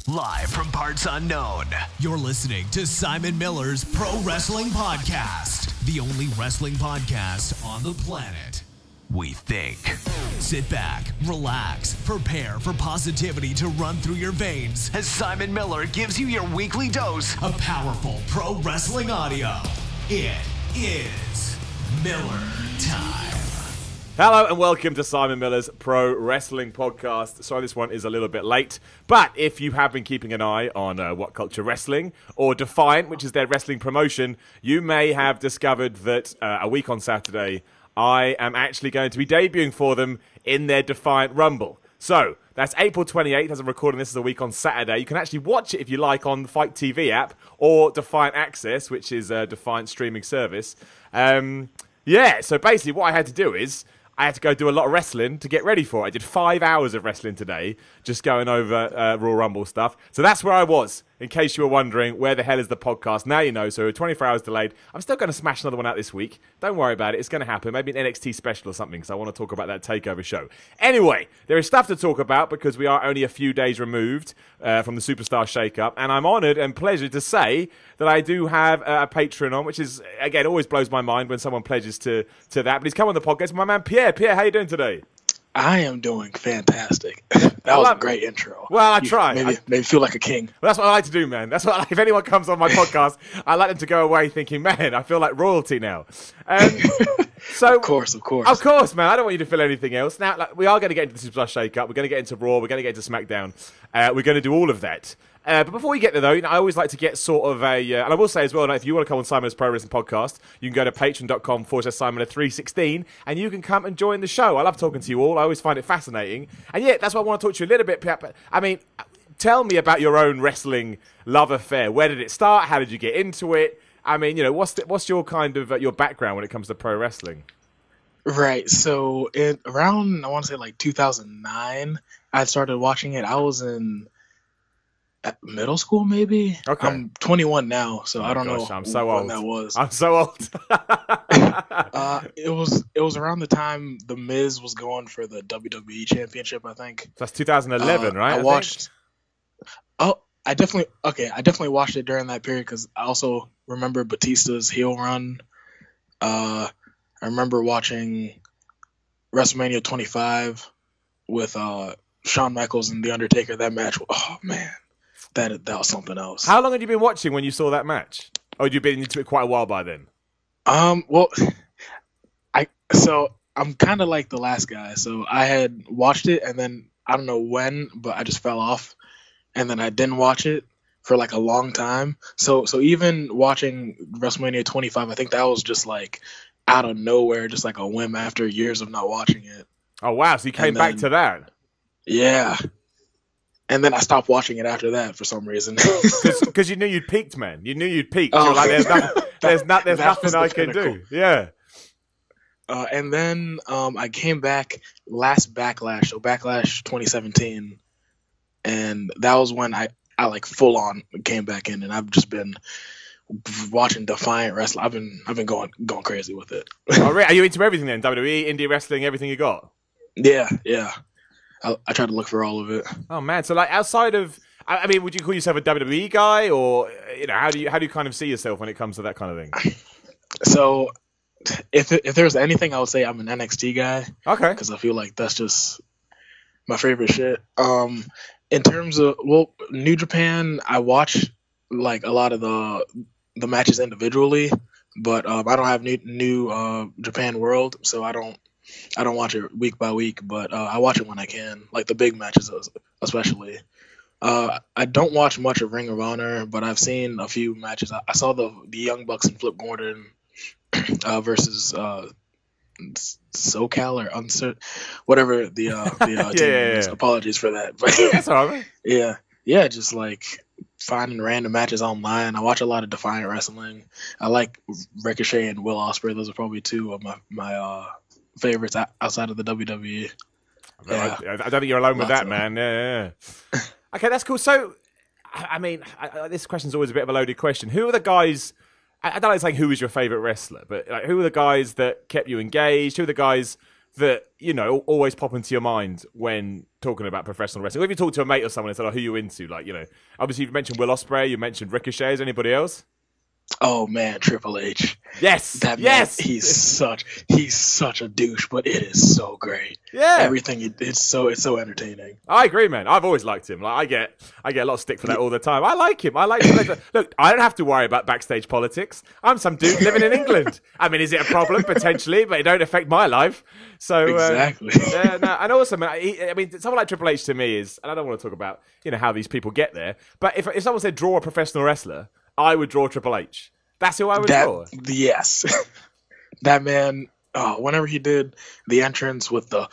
Live from parts unknown, you're listening to Simon Miller's Pro Wrestling Podcast, the only wrestling podcast on the planet, we think. Sit back, relax, prepare for positivity to run through your veins as Simon Miller gives you your weekly dose of powerful pro wrestling audio. It is Miller Time. Hello and welcome to Simon Miller's Pro Wrestling Podcast. Sorry this one is a little bit late, but if you have been keeping an eye on What Culture Wrestling or Defiant, which is their wrestling promotion, you may have discovered that a week on Saturday, I am actually going to be debuting for them in their Defiant Rumble. So, that's April 28th, as I'm recording this is a week on Saturday. You can actually watch it if you like on the Fight TV app or Defiant Access, which is a Defiant streaming service. So basically what I had to do is I had to go do a lot of wrestling to get ready for it. I did 5 hours of wrestling today, just going over Royal Rumble stuff. So that's where I was, in case you were wondering, where the hell is the podcast? Now you know, so 24 hours delayed. I'm still going to smash another one out this week. Don't worry about it. It's going to happen. Maybe an NXT special or something, because I want to talk about that TakeOver show. Anyway, there is stuff to talk about, because we are only a few days removed from the Superstar Shake-Up, and I'm honoured and pleasured to say that I do have a Patreon on, which is, again, always blows my mind when someone pledges to that. But he's come on the podcast. My man, Pierre. Pierre, how you doing today? I am doing fantastic. That was a great intro. Well, I try. Made me feel like a king. Well, that's what I like to do, man. That's what if anyone comes on my podcast, I like them to go away thinking, man, I feel like royalty now. So, of course. Of course, man. I don't want you to feel anything else. Now, we are going to get into the Superstar Shake-Up. We're going to get into Raw. We're going to get into SmackDown. We're going to do all of that. But before we get there, though, I always like to get sort of a... and I will say as well, if you want to come on Simon's Pro Wrestling Podcast, you can go to patreon.com/Simon316, and you can come and join the show. I love talking to you all. I always find it fascinating. And yeah, that's why I want to talk to you a little bit, Pierre. I mean, tell me about your own wrestling love affair. Where did it start? How did you get into it? I mean, what's your kind of your background when it comes to pro wrestling? Right. So around, I want to say like 2009, I started watching it. I was in middle school, maybe. Okay. I'm 21 now, so I don't know. I'm so old. That was. I'm so old. It was around the time The Miz was going for the WWE Championship, I think. That's 2011, right? I watched. Oh, I definitely watched it during that period because I also remember Batista's heel run. I remember watching WrestleMania 25 with Shawn Michaels and The Undertaker. That match, oh man, that was something else. How long had you been watching when you saw that match? Or had you been into it quite a while by then? Well, I'm kind of like the last guy. So I had watched it, and then I don't know when, but I just fell off, and then I didn't watch it for like a long time. So even watching WrestleMania 25, I think that was just like out of nowhere, just like a whim after years of not watching it. Oh wow! So you came back to that? Yeah. And then I stopped watching it after that for some reason. Because you knew you'd peaked, man. You knew you'd peaked. Oh. You're like, there's nothing I can do. Yeah. And then I came back last Backlash, so Backlash 2017, and that was when I like full on came back in, and I've just been watching Defiant Wrestling. I've been going crazy with it. Oh, really? Are you into everything then? WWE, indie wrestling, everything you got? Yeah. I try to look for all of it. Oh man! So like outside of, I mean, would you call yourself a WWE guy, or how do you kind of see yourself when it comes to that kind of thing? So, if there's anything, I would say I'm an NXT guy. Okay. Because I feel like that's just my favorite shit. In terms of New Japan, I watch like a lot of the matches individually, but I don't have new Japan World, so I don't watch it week by week, but I watch it when I can, like the big matches especially. I don't watch much of Ring of Honor, but I've seen a few matches. I saw the Young Bucks and Flip Gordon versus SoCal or Uncertain, whatever the team is. Apologies for that. But that's all right. Yeah, just like finding random matches online. I watch a lot of Defiant Wrestling. I like Ricochet and Will Ospreay. Those are probably two of my favorites outside of the WWE. I don't think you're alone with that, man. Yeah. Okay, that's cool. So, I mean, this question's always a bit of a loaded question. Who are the guys? I don't like saying who is your favorite wrestler, but like, who are the guys that kept you engaged? Who are the guys that, you know, always pop into your mind when talking about professional wrestling? Or if you talk to a mate or someone and said, oh, who you into? Like, you know, obviously you've mentioned Will Ospreay, you mentioned Ricochet. Is anybody else? Oh man, Triple H. Yes. That man, yes. He's such a douche, but it is so great. Yeah. Everything it's so entertaining. I agree, man. I've always liked him. Like I get a lot of stick for that all the time. I like him. Look, I don't have to worry about backstage politics. I'm some dude living in England. I mean, is it a problem? Potentially, but it don't affect my life. So exactly. No, and also, man, I mean, someone like Triple H to me is, and I don't want to talk about, you know, how these people get there, but if someone said draw a professional wrestler, I would draw Triple H. That's who I would draw. Yes. That man, whenever he did the entrance with the...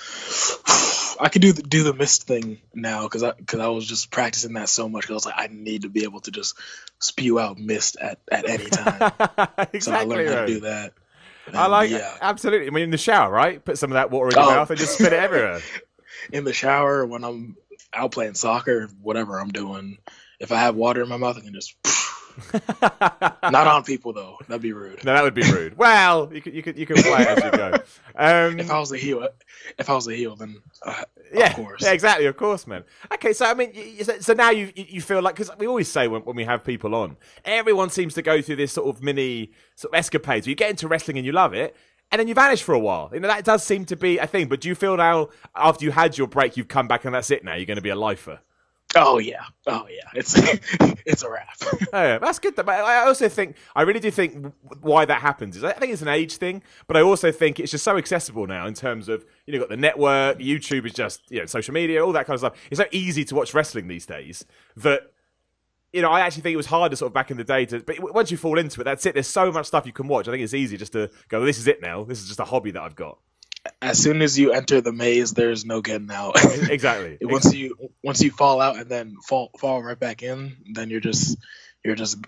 I could do the mist thing now because I was just practicing that so much because I was like, I need to be able to just spew out mist at any time. Exactly. So I learned how to do that. And I like it. Absolutely. I mean, in the shower, right? Put some of that water in your mouth and just spit it everywhere. In the shower, when I'm out playing soccer, whatever I'm doing, if I have water in my mouth, I can just... Not on people though. That'd be rude. No, that would be rude. Well, you can play it as you go. If I was a heel, then yeah, of course. Yeah, exactly, of course, man. Okay, so I mean, so now you feel like, because we always say when we have people on, everyone seems to go through this sort of mini escapades where you get into wrestling and you love it, and then you vanish for a while. You know, that does seem to be a thing. But do you feel now, after you had your break, you've come back and that's it now? You're going to be a lifer? Oh yeah. It's a wrap. Oh, yeah, that's good. But I really do think why that happens is I think it's an age thing, but I also think it's just so accessible now in terms of, you know, you've got the network, YouTube is just, you know, social media, all that kind of stuff. It's so easy to watch wrestling these days that, you know, I actually think it was harder sort of back in the day but once you fall into it, that's it. There's so much stuff you can watch. I think it's easy just to go, this is it now. This is just a hobby that I've got. As soon as you enter the maze, there's no getting out. Exactly. Once you fall out and then fall right back in, then you're just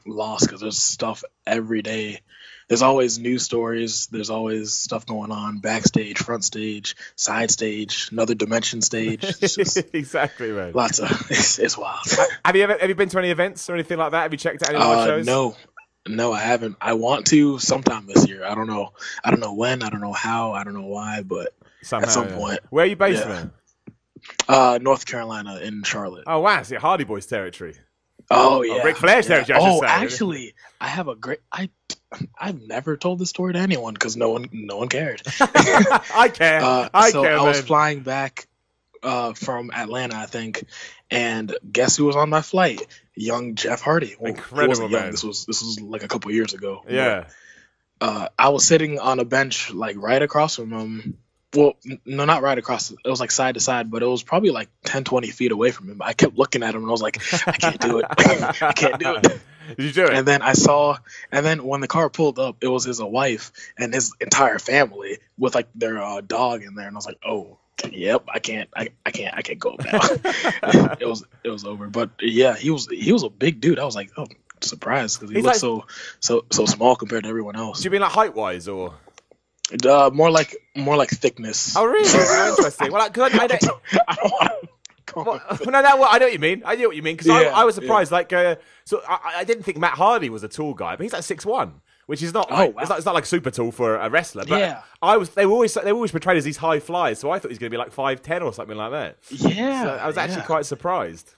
lost because there's stuff every day. There's always news stories. There's always stuff going on backstage, front stage, side stage, another dimension stage. It's just exactly, man. Lots of it's wild. Have you been to any events or anything like that? Have you checked out any live shows? No, I haven't. I want to sometime this year. I don't know when. I don't know how. I don't know why. But somehow, at some point. Where are you based, man? North Carolina in Charlotte. Oh wow, it's Hardy Boys territory. Oh yeah, Ric Flair's territory. I should say. Actually, I have a great. I've never told this story to anyone because no one cared. I care. I care. I was flying back from Atlanta, I think, and guess who was on my flight? Young Jeff Hardy. Well, incredible, man. This was like a couple years ago. Yeah. I was sitting on a bench like right across from him. Well, no, not right across. It was like side to side, but it was probably like 10, 20 feet away from him. I kept looking at him and I was like, I can't do it. I can't do it. Did you do it? And then when the car pulled up, it was his wife and his entire family with like their dog in there. And I was like, oh, yep, I can't go up now. It was over. But yeah, he was a big dude. I was like, oh, surprised because he looked like, so small compared to everyone else. Do you mean like height wise or? More like thickness. Oh really? That's interesting. Well, because I don't want to. I know what you mean. I know what you mean because I was surprised. Yeah. Like, so I didn't think Matt Hardy was a tall guy, but he's like 6'1", which is not. Wow. It's not like super tall for a wrestler. But yeah. They were always portrayed as these high flyers, so I thought he was going to be like 5'10" or something like that. Yeah. So I was actually quite surprised.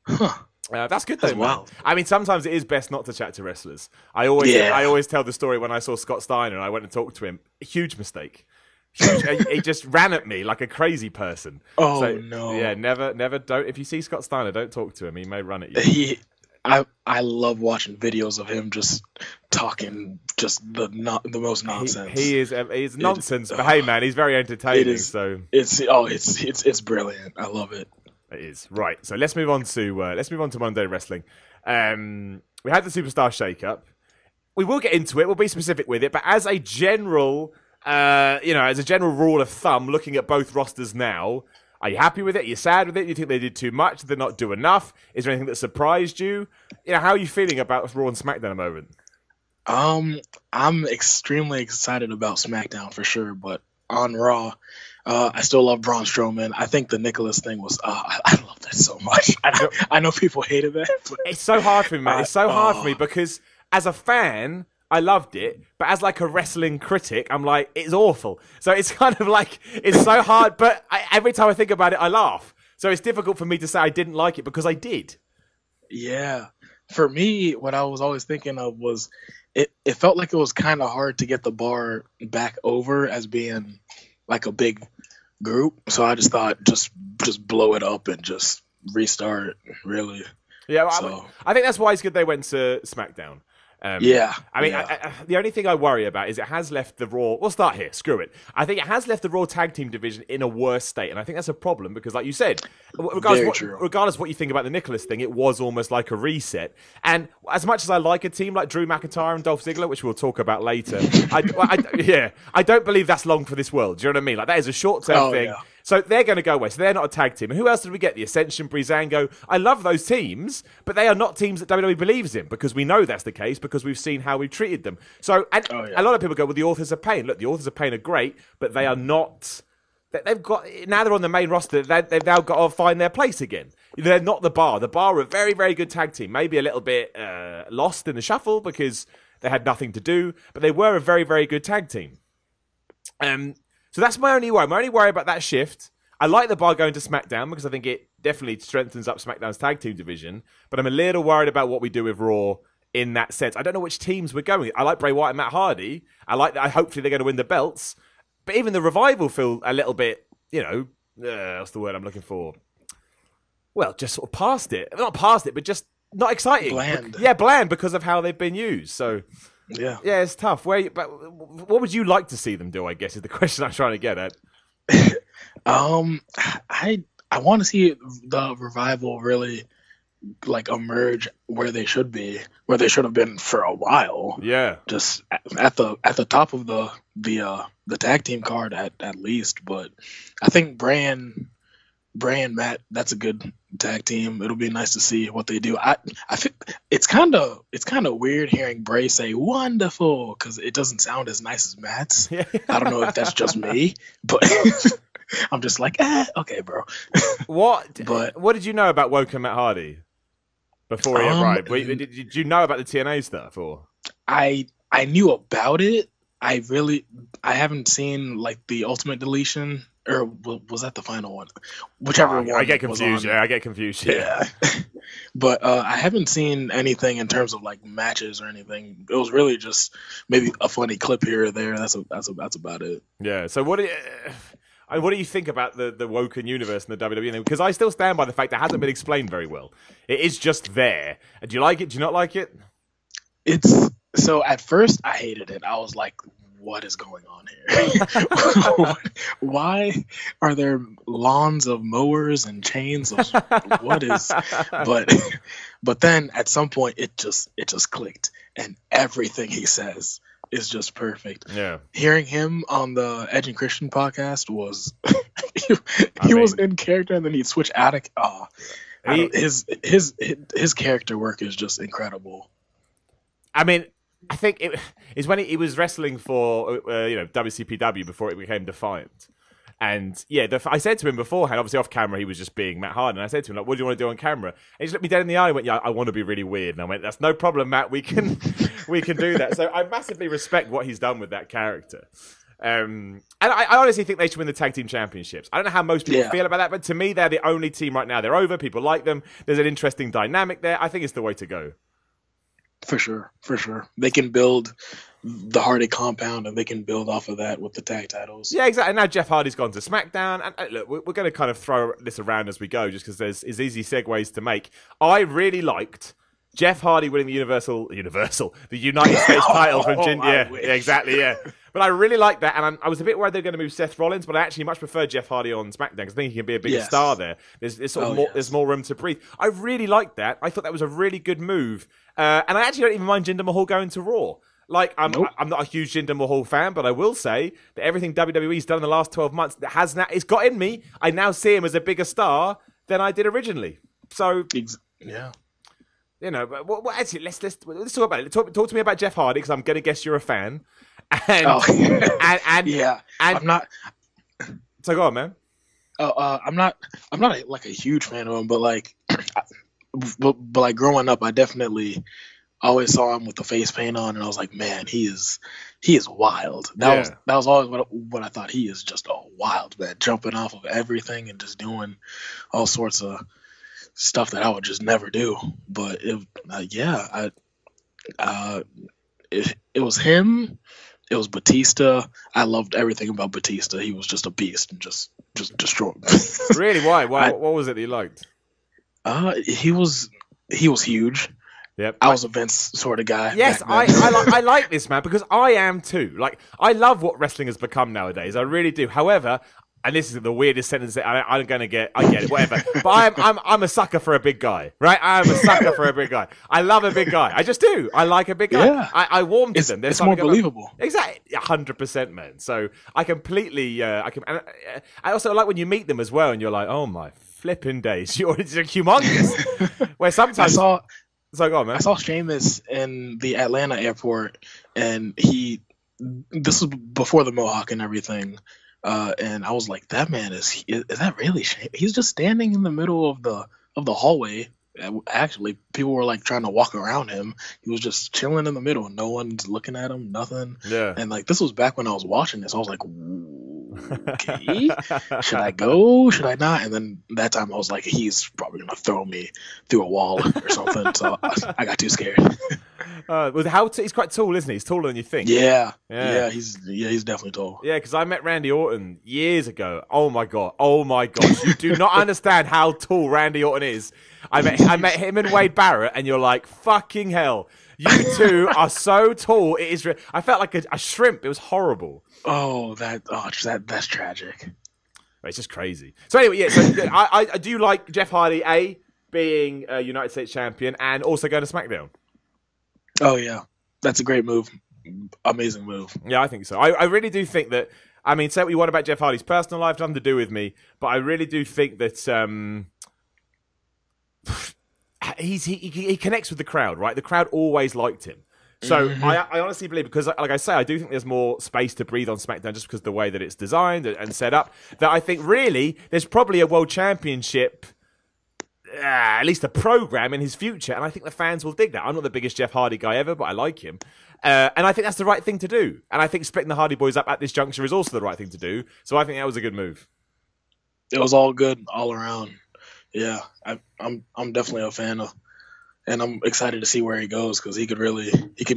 Huh. That's good though. Wow. I mean, sometimes it is best not to chat to wrestlers. I always tell the story when I saw Scott Steiner and I went and talked to him. Huge mistake. He just ran at me like a crazy person. Oh no! Yeah, never don't. If you see Scott Steiner, don't talk to him. He may run at you. I love watching videos of him just talking the most nonsense. He's nonsense, but hey man, he's very entertaining. It's brilliant. I love it. It is right. So let's move on to Monday Wrestling. We had the Superstar Shake-Up. We will get into it. We'll be specific with it, but as a general, as a general rule of thumb, looking at both rosters now, are you happy with it? Are you sad with it? Do you think they did too much? Did they not do enough? Is there anything that surprised you? How are you feeling about Raw and SmackDown at the moment? I'm extremely excited about SmackDown for sure, but on Raw, I still love Braun Strowman. I think the Nicholas thing was, I love that so much. I know people hated that. But, it's so hard for me, man. It's so hard for me because as a fan, I loved it, but as like a wrestling critic, I'm like, it's awful. So it's kind of like, it's so hard, but every time I think about it, I laugh. So it's difficult for me to say I didn't like it because I did. Yeah. For me, what I was always thinking of was it felt like it was kind of hard to get the bar back over as being like a big group. So I just thought just blow it up and just restart, really. Yeah, so, I think that's why it's good they went to SmackDown. Yeah. I mean, the only thing I worry about is it has left the Raw... We'll start here. Screw it. I think it has left the Raw Tag Team division in a worse state, and I think that's a problem because, like you said, regardless of what you think about the Nicholas thing, it was almost like a reset. And as much as I like a team like Drew McIntyre and Dolph Ziggler, which we'll talk about later, I don't believe that's long for this world. Do you know what I mean? Like, that is a short-term thing. Yeah. So they're going to go away. So they're not a tag team. And who else did we get? The Ascension, Breezango. I love those teams, but they are not teams that WWE believes in because we know that's the case because we've seen how we've treated them. So, and a lot of people go, well, the Authors of Pain. Look, the Authors of Pain are great, but they are not... They've got... Now they're on the main roster. They've now got to find their place again. They're not the Bar. The Bar are a very, very good tag team. Maybe a little bit lost in the shuffle because they had nothing to do, but they were a very, very good tag team. So that's my only worry. My only worry about that shift. I like the Bar going to SmackDown because I think it definitely strengthens up SmackDown's tag team division. But I'm a little worried about what we do with Raw in that sense. I don't know which teams we're going. I like Bray Wyatt and Matt Hardy. I like that. Hopefully they're going to win the belts. But even the Revival feel a little bit, what's the word I'm looking for? Well, just sort of past it. Not past it, but just not exciting. Bland. Yeah, bland because of how they've been used. So... Yeah, it's tough. But what would you like to see them do, I guess, is the question I'm trying to get at. I want to see the Revival really like emerge where they should be, where they should have been for a while. Yeah, just at the top of the tag team card at least. But I think Bray and Matt, that's a good tag team. It'll be nice to see what they do. I think it's kind of weird hearing Bray say "wonderful" because it doesn't sound as nice as Matt's. I don't know if that's just me, but I'm just like, okay, bro. What did you know about Woke and Matt Hardy before he arrived? Did you know about the TNA stuff or? I knew about it. I haven't seen like the Ultimate Deletion. Or was that the final one? Whichever one. I get confused. Yeah, I get confused. Yeah. But I haven't seen anything in terms of like matches or anything. It was really just maybe a funny clip here or there. That's about it. Yeah. So what do you think about the Woken universe and the WWE? Because I still stand by the fact that it hasn't been explained very well. It is just there. Do you like it? Do you not like it? So at first I hated it. I was like, what is going on here? Why are there lawns of mowers and chains of what is? But then at some point it just clicked, and everything he says is just perfect. Yeah. Hearing him on the Edge and Christian podcast was he was in character, and then he'd switch out of his character work is just incredible. I mean, I think it is when he was wrestling for WCPW before it became Defiant. And yeah, I said to him beforehand, obviously off camera, he was just being Matt Hardy. And I said to him, like, what do you want to do on camera? And he just looked me dead in the eye and went, yeah, I want to be really weird. And I went, that's no problem, Matt. We can do that. So I massively respect what he's done with that character. And I honestly think they should win the tag team championships. I don't know how most people feel about that, but to me, they're the only team right now. They're over. People like them. There's an interesting dynamic there. I think it's the way to go. For sure. They can build the Hardy compound, and they can build off of that with the tag titles. Yeah, exactly. And now Jeff Hardy's gone to SmackDown. And look, we're going to kind of throw this around as we go, just because there's easy segues to make. I really liked Jeff Hardy winning the the United States title from Jinder. Yeah, exactly, yeah. But I really like that, and I was a bit worried they were going to move Seth Rollins, but I actually much prefer Jeff Hardy on SmackDown because I think he can be a bigger star there. There's more room to breathe. I really liked that. I thought that was a really good move, and I actually don't even mind Jinder Mahal going to Raw. Like, I'm not a huge Jinder Mahal fan, but I will say that everything WWE's done in the last 12 months it's got in me. I now see him as a bigger star than I did originally. So yeah. But actually, let's talk about it. Talk to me about Jeff Hardy, because I'm going to guess you're a fan. And yeah, I'm not. So go on, man. I'm not like a huge fan of him, but like, but like growing up, I definitely always saw him with the face paint on, and I was like, man, he is wild. That was always what I thought. He is just a wild man, jumping off of everything and just doing all sorts of stuff that I would just never do. But it was him. It was Batista. I loved everything about Batista. He was just a beast and just destroyed. Really? Why? What was it that you liked? He was huge. Yep. I was a Vince sort of guy. Yes, I like this, man, because I am too. Like, I love what wrestling has become nowadays. I really do. However, and this is the weirdest sentence that I'm going to get. I get it, whatever. But I'm a sucker for a big guy, right? I'm a sucker for a big guy. I love a big guy. I just do. I like a big guy. Yeah. I warm to them. It's more believable. Exactly, 100%, man. So I completely. I also like when you meet them as well, and you're like, oh my flipping days, you're humongous. Where sometimes So go on, man. I saw Sheamus in the Atlanta airport, and this was before the Mohawk and everything, and I was like, that man is that really Sheamus? He's just standing in the middle of the hallway. Actually, people were like trying to walk around him. He was just chilling in the middle. No one's looking at him, nothing. Yeah. And like, this was back when I was watching this. I was like, okay, should I go? Should I not? And then that time I was like, he's probably gonna throw me through a wall or something. So I got too scared. He's quite tall, isn't he? He's taller than you think. Yeah. He's definitely tall. Yeah, because I met Randy Orton years ago. Oh my gosh, you do not understand how tall Randy Orton is. I met him and Wade Barrett, and you're like, fucking hell, you two are so tall. It is. I felt like a shrimp. It was horrible. That's tragic. It's just crazy. So anyway, yeah. So I do like Jeff Hardy being a United States champion and also going to SmackDown. Oh yeah, that's a great move. Amazing move. Yeah, I think so. I really do think that. I mean, say what you want about Jeff Hardy's personal life, nothing to do with me, but I really do think that he connects with the crowd, right? The crowd always liked him. So I honestly believe, because like I say, I do think there's more space to breathe on SmackDown just because of the way that it's designed and set up, that I think really there's probably a world championship, at least a program in his future, and I think the fans will dig that. I'm not the biggest Jeff Hardy guy ever, but I like him. And I think that's the right thing to do. And I think splitting the Hardy Boys up at this juncture is also the right thing to do. So I think that was a good move. It was all good all around. Yeah, I'm definitely a fan of, and I'm excited to see where he goes, because he could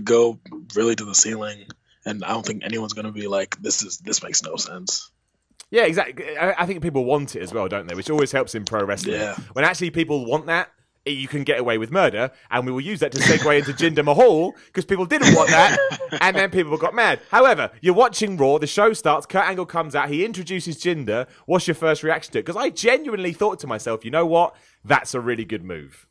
go really to the ceiling, and I don't think anyone's gonna be like, this makes no sense. Yeah, exactly. I think people want it as well, don't they? Which always helps in pro wrestling. Yeah. When actually people want that, you can get away with murder, and we will use that to segue into Jinder Mahal, because people didn't want that, and then people got mad. However, you're watching Raw, the show starts, Kurt Angle comes out, he introduces Jinder. What's your first reaction to it? Because I genuinely thought to myself, you know what? That's a really good move.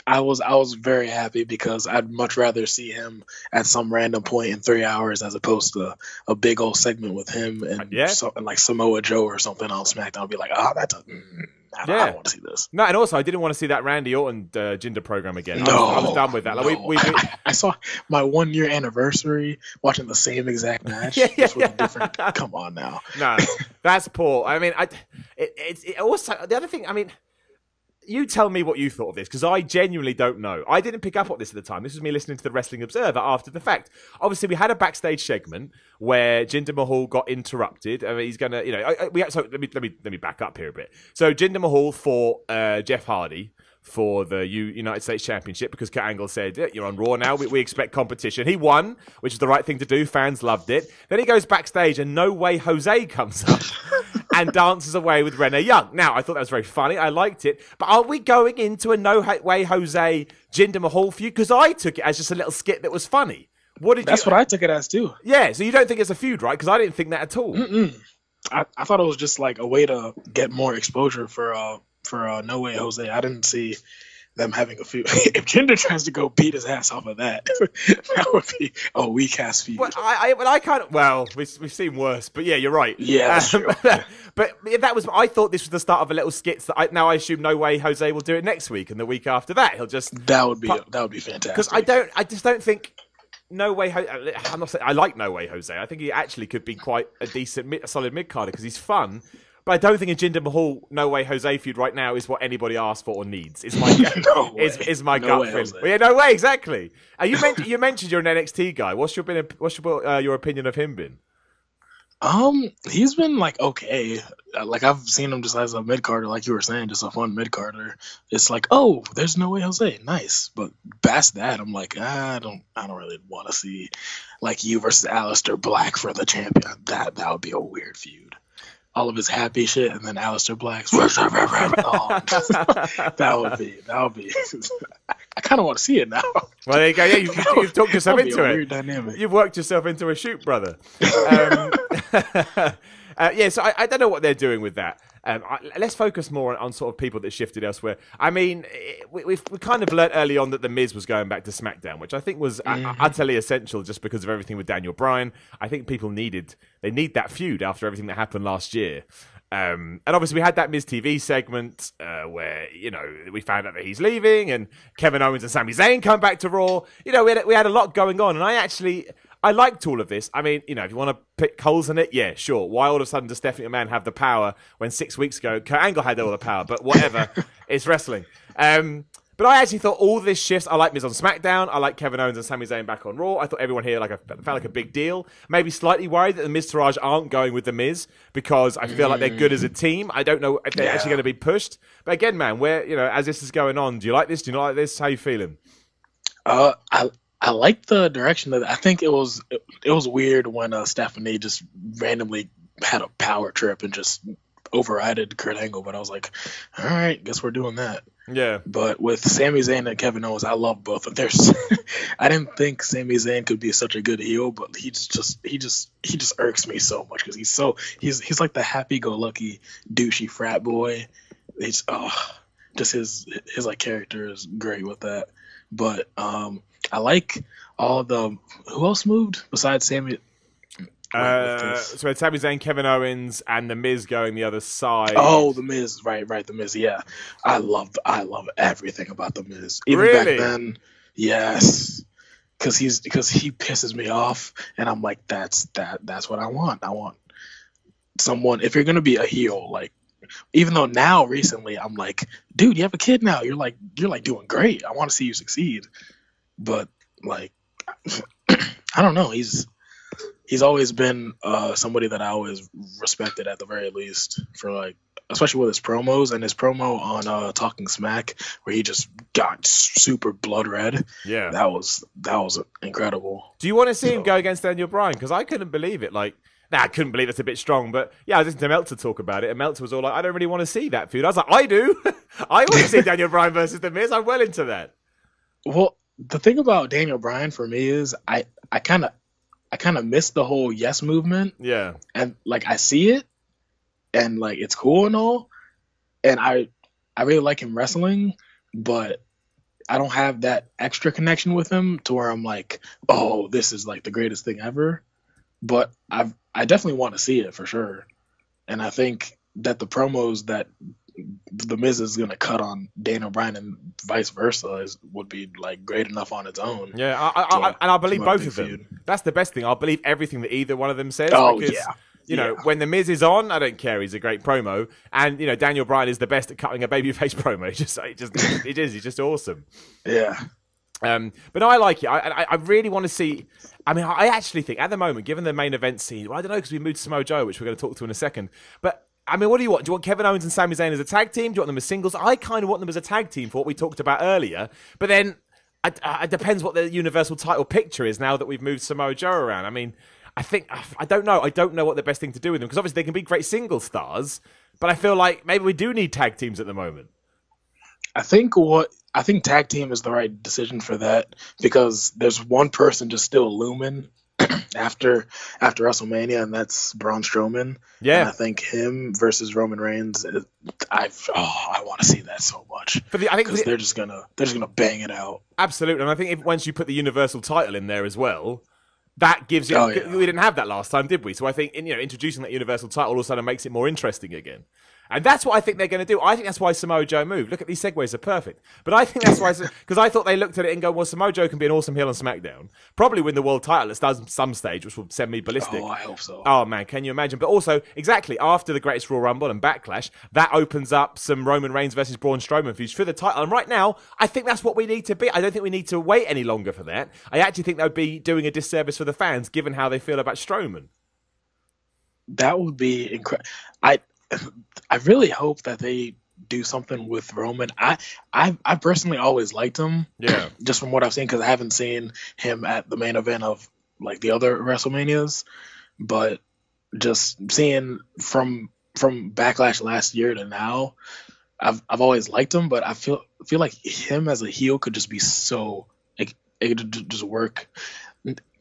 I was very happy, because I'd much rather see him at some random point in 3 hours as opposed to a big old segment with him and like Samoa Joe or something on SmackDown. I'd be like, I don't want to see this. No, and also I didn't want to see that Randy Orton Jinder program again. No, I was done with that. Like, I saw my 1 year anniversary watching the same exact match. With different. Come on now. No, that's poor. I mean, it also, the other thing. I mean, you tell me what you thought of this, because I genuinely don't know. I didn't pick up on this at the time. This was me listening to the Wrestling Observer after the fact. Obviously, we had a backstage segment where Jinder Mahal got interrupted. I mean, he's gonna, so let me back up here a bit. So Jinder Mahal fought Jeff Hardy for the United States Championship, because Kurt Angle said, you're on Raw now, we expect competition. He won, which is the right thing to do. Fans loved it. Then he goes backstage and No Way Jose comes up and dances away with Renee Young. Now, I thought that was very funny. I liked it. But are we going into a No Way Jose Jinder Mahal feud? Because I took it as just a little skit that was funny. That's what I took it as too. Yeah, so you don't think it's a feud, right? Because I didn't think that at all. I thought it was just like a way to get more exposure for No Way Jose. I didn't see them having a feud. If Jinder tries to go beat his ass off of that, that would be a weak ass feud. Well, we've seen worse, but yeah, you're right. Yeah, that's true. But I thought this was the start of a little skit that I assume No Way Jose will do it next week, and the week after that he'll just that would be fantastic. Because I just don't think No Way Jose. I'm not saying I like No Way Jose. I think he actually could be quite a decent, solid mid carder, because he's fun. But I don't think a Jinder Mahal No Way Jose feud right now is what anybody asks for or needs. It's my is my gut feeling. Well, yeah, no way, exactly. You mentioned you're an NXT guy. What's your opinion of him been? He's been like okay. Like I've seen him just as a mid carder, like you were saying, just a fun mid carder. It's like, oh, there's No Way Jose, nice. But past that, I'm like, I don't really want to see like you versus Aleister Black for the champion. That would be a weird feud. All of his happy shit, and then Aleister Black's. Oh, that would be. I kind of want to see it now. Well, there you go. Yeah, you've talked yourself into it. Weird dynamic. You've worked yourself into a shoot, brother. So I don't know what they're doing with that. Let's focus more on sort of people that shifted elsewhere. I mean, we kind of learnt early on that The Miz was going back to SmackDown, which I think was utterly essential just because of everything with Daniel Bryan. I think people need that feud after everything that happened last year. And obviously we had that Miz TV segment where, we found out that he's leaving and Kevin Owens and Sami Zayn come back to Raw. We had a lot going on, and I liked all of this. I mean, if you want to pick holes in it, yeah, sure. Why all of a sudden does Stephanie McMahon have the power when 6 weeks ago Kurt Angle had all the power? But whatever, it's wrestling. But I actually thought all this shifts. I like Miz on SmackDown. I like Kevin Owens and Sami Zayn back on Raw. I thought everyone here felt like a big deal. Maybe slightly worried that the Miz Taraj aren't going with the Miz because I feel like they're good as a team. I don't know if they're actually going to be pushed. But again, man, as this is going on, do you like this? Do you not like this? How are you feeling? I like the direction that I think it was weird when Stephanie just randomly had a power trip and just overrided Kurt Angle, but I was like, all right, guess we're doing that. Yeah. But with Sami Zayn and Kevin Owens, I love both of theirs. I didn't think Sami Zayn could be such a good heel, but he just irks me so much because he's like the happy-go-lucky douchey frat boy. Just his like character is great with that. But I like all the who else moved besides Sami. So it's Sami Zayn, Kevin Owens, and The Miz going the other side. Oh, The Miz, right, The Miz, yeah. I love everything about The Miz. Even really? Back then, yes, because he pisses me off, and I'm like, that's what I want. I want someone. If you're gonna be a heel, like, even though now recently I'm like, dude, you have a kid now. You're like doing great. I want to see you succeed, but like, I don't know. He's always been somebody that I always respected at the very least for like, especially with his promos and his promo on Talking Smack where he just got super blood red. Yeah, that was incredible. Do you want to see him go against Daniel Bryan? Because I couldn't believe it. I couldn't believe it's a bit strong, but yeah, I listened to Meltzer talk about it, and Meltzer was all like, I don't really want to see that feud. I was like, I do. I want to see Daniel Bryan versus The Miz. I'm well into that. Well, the thing about Daniel Bryan for me is I kind of miss the whole yes movement. Yeah. And like I see it and like it's cool and all. And I really like him wrestling, but I don't have that extra connection with him to where I'm like, oh, this is like the greatest thing ever. But I definitely want to see it for sure. And I think that the promos that The Miz is going to cut on Daniel Bryan and vice versa would be like great enough on its own. Yeah, I believe both of them. Feud. That's the best thing. I'll believe everything that either one of them says. Oh, because, yeah. When The Miz is on, I don't care. He's a great promo. And, Daniel Bryan is the best at cutting a babyface promo. He's just awesome. Yeah. But no, I like it. I really want to see. I mean, I actually think at the moment, given the main event scene, well, I don't know because we moved to Samoa Joe, which we're going to talk to in a second. But I mean, what do you want? Do you want Kevin Owens and Sami Zayn as a tag team? Do you want them as singles? I kind of want them as a tag team for what we talked about earlier. But then it depends what the Universal title picture is now that we've moved Samoa Joe around. I mean, I don't know. I don't know what the best thing to do with them because obviously they can be great single stars. But I feel like maybe we do need tag teams at the moment. I think tag team is the right decision for that because there's one person just still looming after WrestleMania, and that's Braun Strowman. Yeah, and I think him versus Roman Reigns. I want to see that so much. I think because they're just gonna bang it out. Absolutely, and I think once you put the Universal title in there as well, that gives it. We didn't have that last time, did we? So I think introducing that Universal title all of a sudden makes it more interesting again. And that's what I think they're going to do. I think that's why Samoa Joe moved. Look at these segues, are perfect. But I think that's why, because I thought they looked at it and go, well, Samoa Joe can be an awesome heel on SmackDown. Probably win the world title at some stage, which will send me ballistic. Oh, I hope so. Oh, man, can you imagine? But also, exactly, after the Greatest Royal Rumble and Backlash, that opens up some Roman Reigns versus Braun Strowman feuds for the title. And right now, I think that's what we need to be. I don't think we need to wait any longer for that. I actually think that would be doing a disservice for the fans, given how they feel about Strowman. That would be incredible. I really hope that they do something with Roman. I personally always liked him. Yeah. Just from what I've seen, because I haven't seen him at the main event of like the other WrestleManias, but just seeing from Backlash last year to now, I've always liked him. But I feel like him as a heel could just be so, like, it could just work.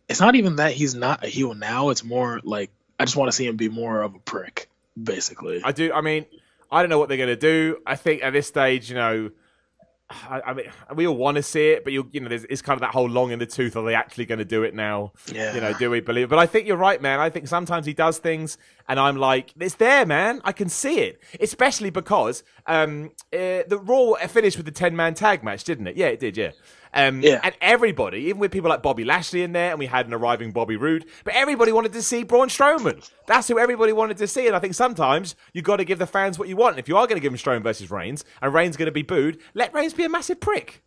It's not even that he's not a heel now. It's more like I just want to see him be more of a prick, basically. I do. I mean, I don't know what they're going to do. I think at this stage, I mean, we all want to see it, but it's kind of that whole long in the tooth. Are they actually going to do it now? Yeah. Do we believe it? But I think you're right, man. I think sometimes he does things, and I'm like, it's there, man. I can see it. Especially because the Raw finished with the 10-man tag match, didn't it? Yeah, it did. Yeah. And everybody, even with people like Bobby Lashley in there, and we had an arriving Bobby Roode, but everybody wanted to see Braun Strowman. That's who everybody wanted to see, and I think sometimes you've got to give the fans what you want. If you are going to give them Strowman versus Reigns, and Reigns going to be booed, let Reigns be a massive prick.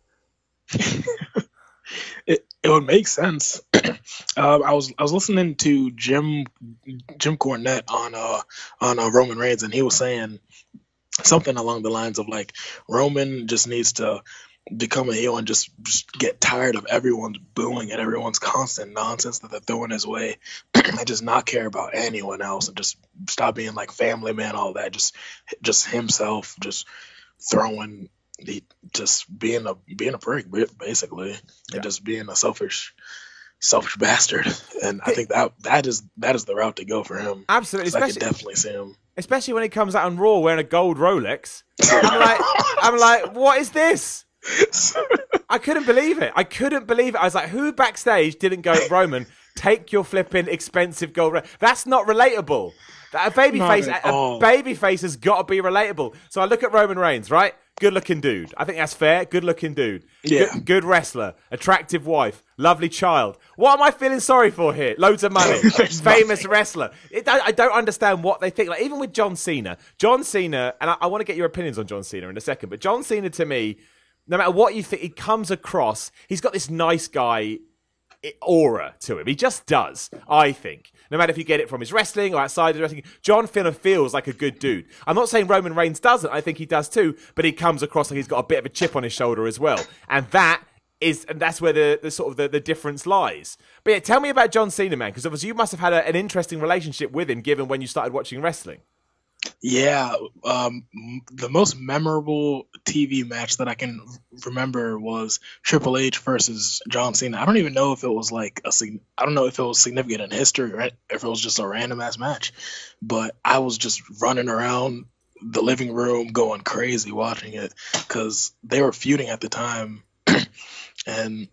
It would make sense. I was listening to Jim Cornette on Roman Reigns, and he was saying something along the lines of like Roman just needs to become a heel and just get tired of everyone's booing and everyone's constant nonsense that they're throwing his way and just not care about anyone else and just stop being like family man, all that, just himself, just throwing just being a prick basically, and just being a selfish bastard. And I think that is the route to go for him. Absolutely. I could definitely see him. Especially when he comes out on Raw wearing a gold Rolex. I'm like, what is this? I couldn't believe it. I was like, who backstage didn't go, Roman, take your flipping expensive gold Rolex? That's not relatable. A babyface has got to be relatable. So I look at Roman Reigns, right? Good looking dude. I think that's fair. Good looking dude. Yeah. Good wrestler. Attractive wife. Lovely child. What am I feeling sorry for here? Loads of money. Famous wrestler. I don't understand what they think. Like, even with John Cena, and I want to get your opinions on John Cena in a second, but John Cena, to me, no matter what you think, he comes across, he's got this nice guy aura to him. He just does, I think. No matter if you get it from his wrestling or outside of wrestling, John Cena feels like a good dude. I'm not saying Roman Reigns doesn't. I think he does too, but he comes across like he's got a bit of a chip on his shoulder as well. And that's where the sort of the difference lies. But yeah, tell me about John Cena, man, because obviously you must have had an interesting relationship with him, given when you started watching wrestling. Yeah, the most memorable TV match that I can remember was Triple H versus John Cena. I don't even know if it was I don't know if it was significant in history or if it was just a random ass match, but I was just running around the living room going crazy watching it because they were feuding at the time, and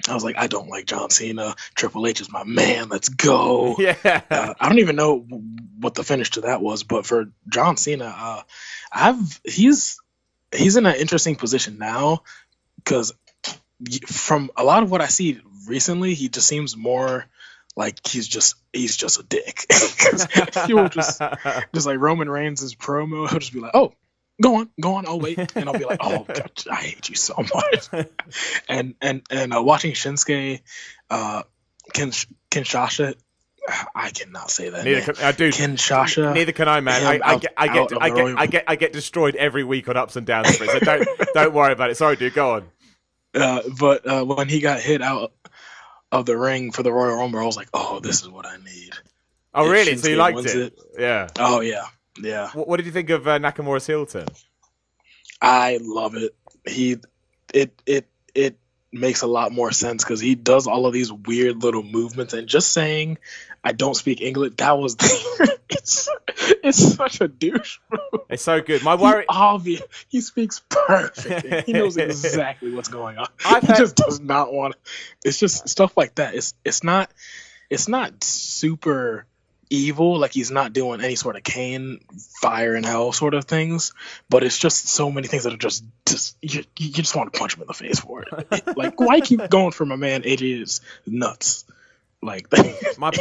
I was like, I don't like John Cena. Triple H is my man. Let's go. Yeah. I don't even know what the finish to that was, but for John Cena, he's in an interesting position now because from a lot of what I see recently, he just seems more like he's just a dick. He will just like Roman Reigns' promo, he'll just be like, oh, go on, I'll wait. And I'll be like, oh, God, I hate you so much. and watching Shinsuke, Kinshasa, I cannot say that. Kinshasa. Neither can I, man. I get destroyed every week on ups and downs for it, so don't worry about it. Sorry, dude, go on. But when he got hit out of the ring for the Royal Rumble, I was like, oh, this is what I need. Oh, really? So you liked it? Yeah. Oh, yeah. Yeah. What did you think of Nakamura's heel turn? I love it. It makes a lot more sense because he does all of these weird little movements, and just saying I don't speak English, that was it's such a douche move. It's so good. My worry, he speaks perfect. He knows exactly what's going on. He just does not want. It's just stuff like that. It's not super evil, like he's not doing any sort of Kane fire in hell sort of things, but it's just so many things that are just you just want to punch him in the face for it. Like, why keep going for my man? AJ is nuts. Like, my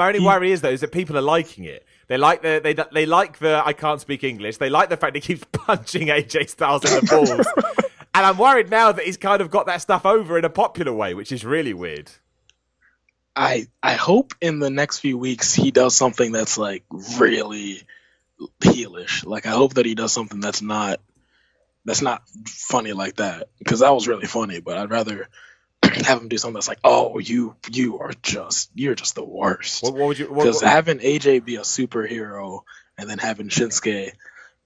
only worry is though is that people are liking it. They like they like the I can't speak English. They like the fact he keeps punching AJ Styles in the balls. And I'm worried now that he's kind of got that stuff over in a popular way, which is really weird. I hope in the next few weeks he does something that's like really heelish. Like, I hope that he does something that's not funny like that, because that was really funny. But I'd rather have him do something that's like, oh, you're just the worst. What would you? Because having AJ be a superhero and then having Shinsuke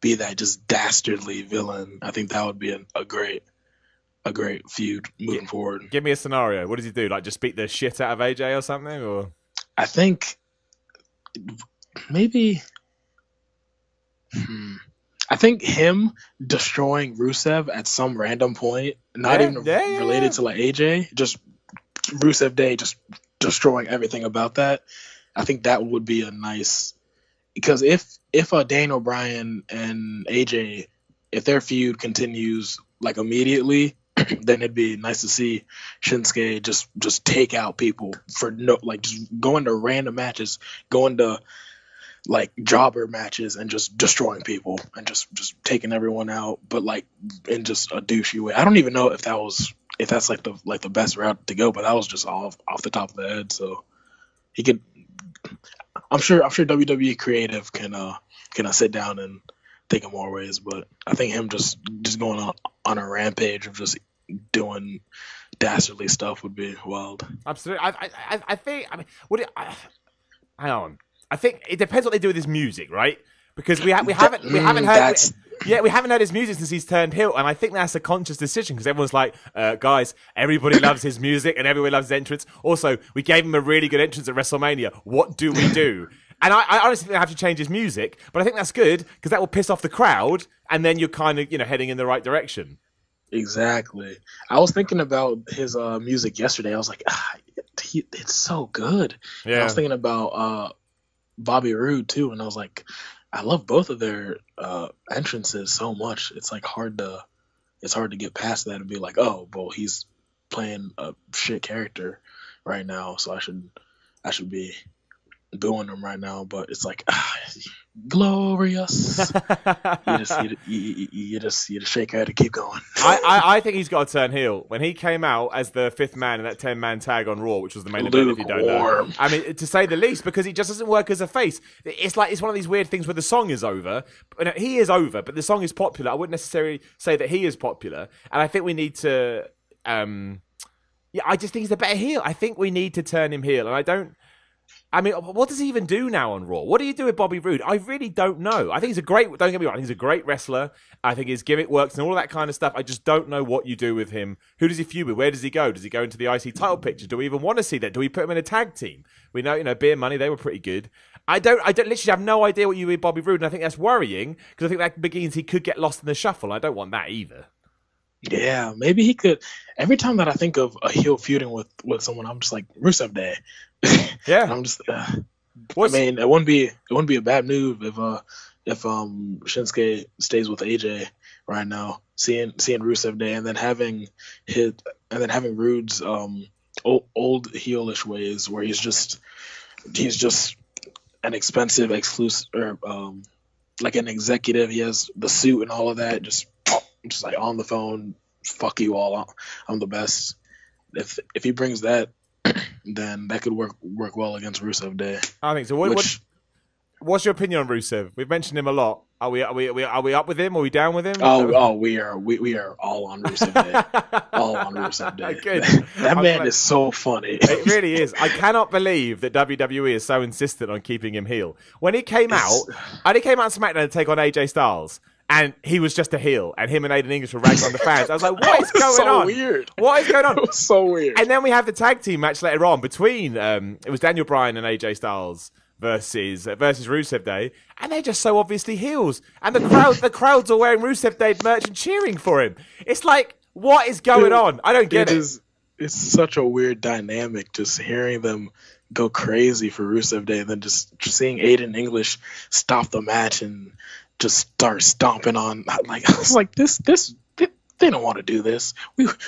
be that just dastardly villain, I think that would be a great feud moving forward. Give me a scenario. What does he do? Like, just beat the shit out of AJ or something? Or I think maybe. I think him destroying Rusev at some random point, not even related to like AJ, just Rusev Day, just destroying everything about that. I think that would be a nice, because if Daniel Bryan and AJ, if their feud continues like immediately, then it'd be nice to see Shinsuke just take out people for just going to random matches, going to like jobber matches and just destroying people and just taking everyone out, but like in just a douchey way. I don't even know if that's like the best route to go, but that was just off the top of the head. So he could, I'm sure WWE creative can sit down and think of more ways, but I think him just going on a rampage of just doing dastardly stuff would be wild. Absolutely. I think, I mean, hang on. I think it depends what they do with his music, right? Because we haven't heard his music since he's turned heel, and I think that's a conscious decision because everyone's like, guys, everybody loves his music and everybody loves his entrance. Also, we gave him a really good entrance at WrestleMania. What do we do? And I honestly think they have to change his music, but I think that's good because that will piss off the crowd, and then you're kind of heading in the right direction. Exactly. I was thinking about his music yesterday. I was like, it's so good. Yeah. And I was thinking about Bobby Roode too, and I was like, I love both of their entrances so much. It's like hard to get past that and be like, oh, well, he's playing a shit character right now, so I should be booing him right now. But it's like, glorious. you just shake your head and keep going. I think he's got to turn heel. When he came out as the fifth man in that 10-man tag on Raw, which was the main event, if you don't know. I mean, to say the least, because he just doesn't work as a face. It's like, it's one of these weird things where the song is over. He is over, but the song is popular. I wouldn't necessarily say that he is popular. And I think we need to... I just think he's a better heel. I think we need to turn him heel. And I mean, what does he even do now on Raw? What do you do with Bobby Roode? I really don't know. I think he's don't get me wrong, I think he's a great wrestler. I think his gimmick works and all that kind of stuff. I just don't know what you do with him. Who does he feud with? Where does he go? Does he go into the IC title picture? Do we even want to see that? Do we put him in a tag team? We know, Beer Money, they were pretty good. I don't literally have no idea what you do with Bobby Roode, and I think that's worrying because I think that means he could get lost in the shuffle. I don't want that either. Yeah, maybe he could. Every time that I think of a heel feuding with someone, I'm just like, Rusev Day. Yeah, I'm just. I mean, it wouldn't be a bad move if Shinsuke stays with AJ right now, seeing Rusev Day, and then having Rude's old heelish ways where he's just an expensive exclusive or like an executive. He has the suit and all of that. Just like on the phone, fuck you all, I'm the best. If he brings that, then that could work well against Rusev Day. I think so. What's your opinion on Rusev? We've mentioned him a lot. Are we up with him? Are we down with him? We are all on Rusev Day. All on Rusev Day. Good. That man is so funny. It really is. I cannot believe that WWE is so insistent on keeping him heel. When he came out on SmackDown to take on AJ Styles, and he was just a heel, and him and Aiden English were ragging on the fans. I was like, what is going on? Weird. What is going on? It was so weird. And then we have the tag team match later on between, it was Daniel Bryan and AJ Styles versus Rusev Day, and they're just so obviously heels. And the crowds are wearing Rusev Day merch and cheering for him. It's like, what is going on? I don't get it. It's such a weird dynamic just hearing them go crazy for Rusev Day, and then just seeing Aiden English stop the match and just start stomping on. Like, I was like, this they don't want to do this.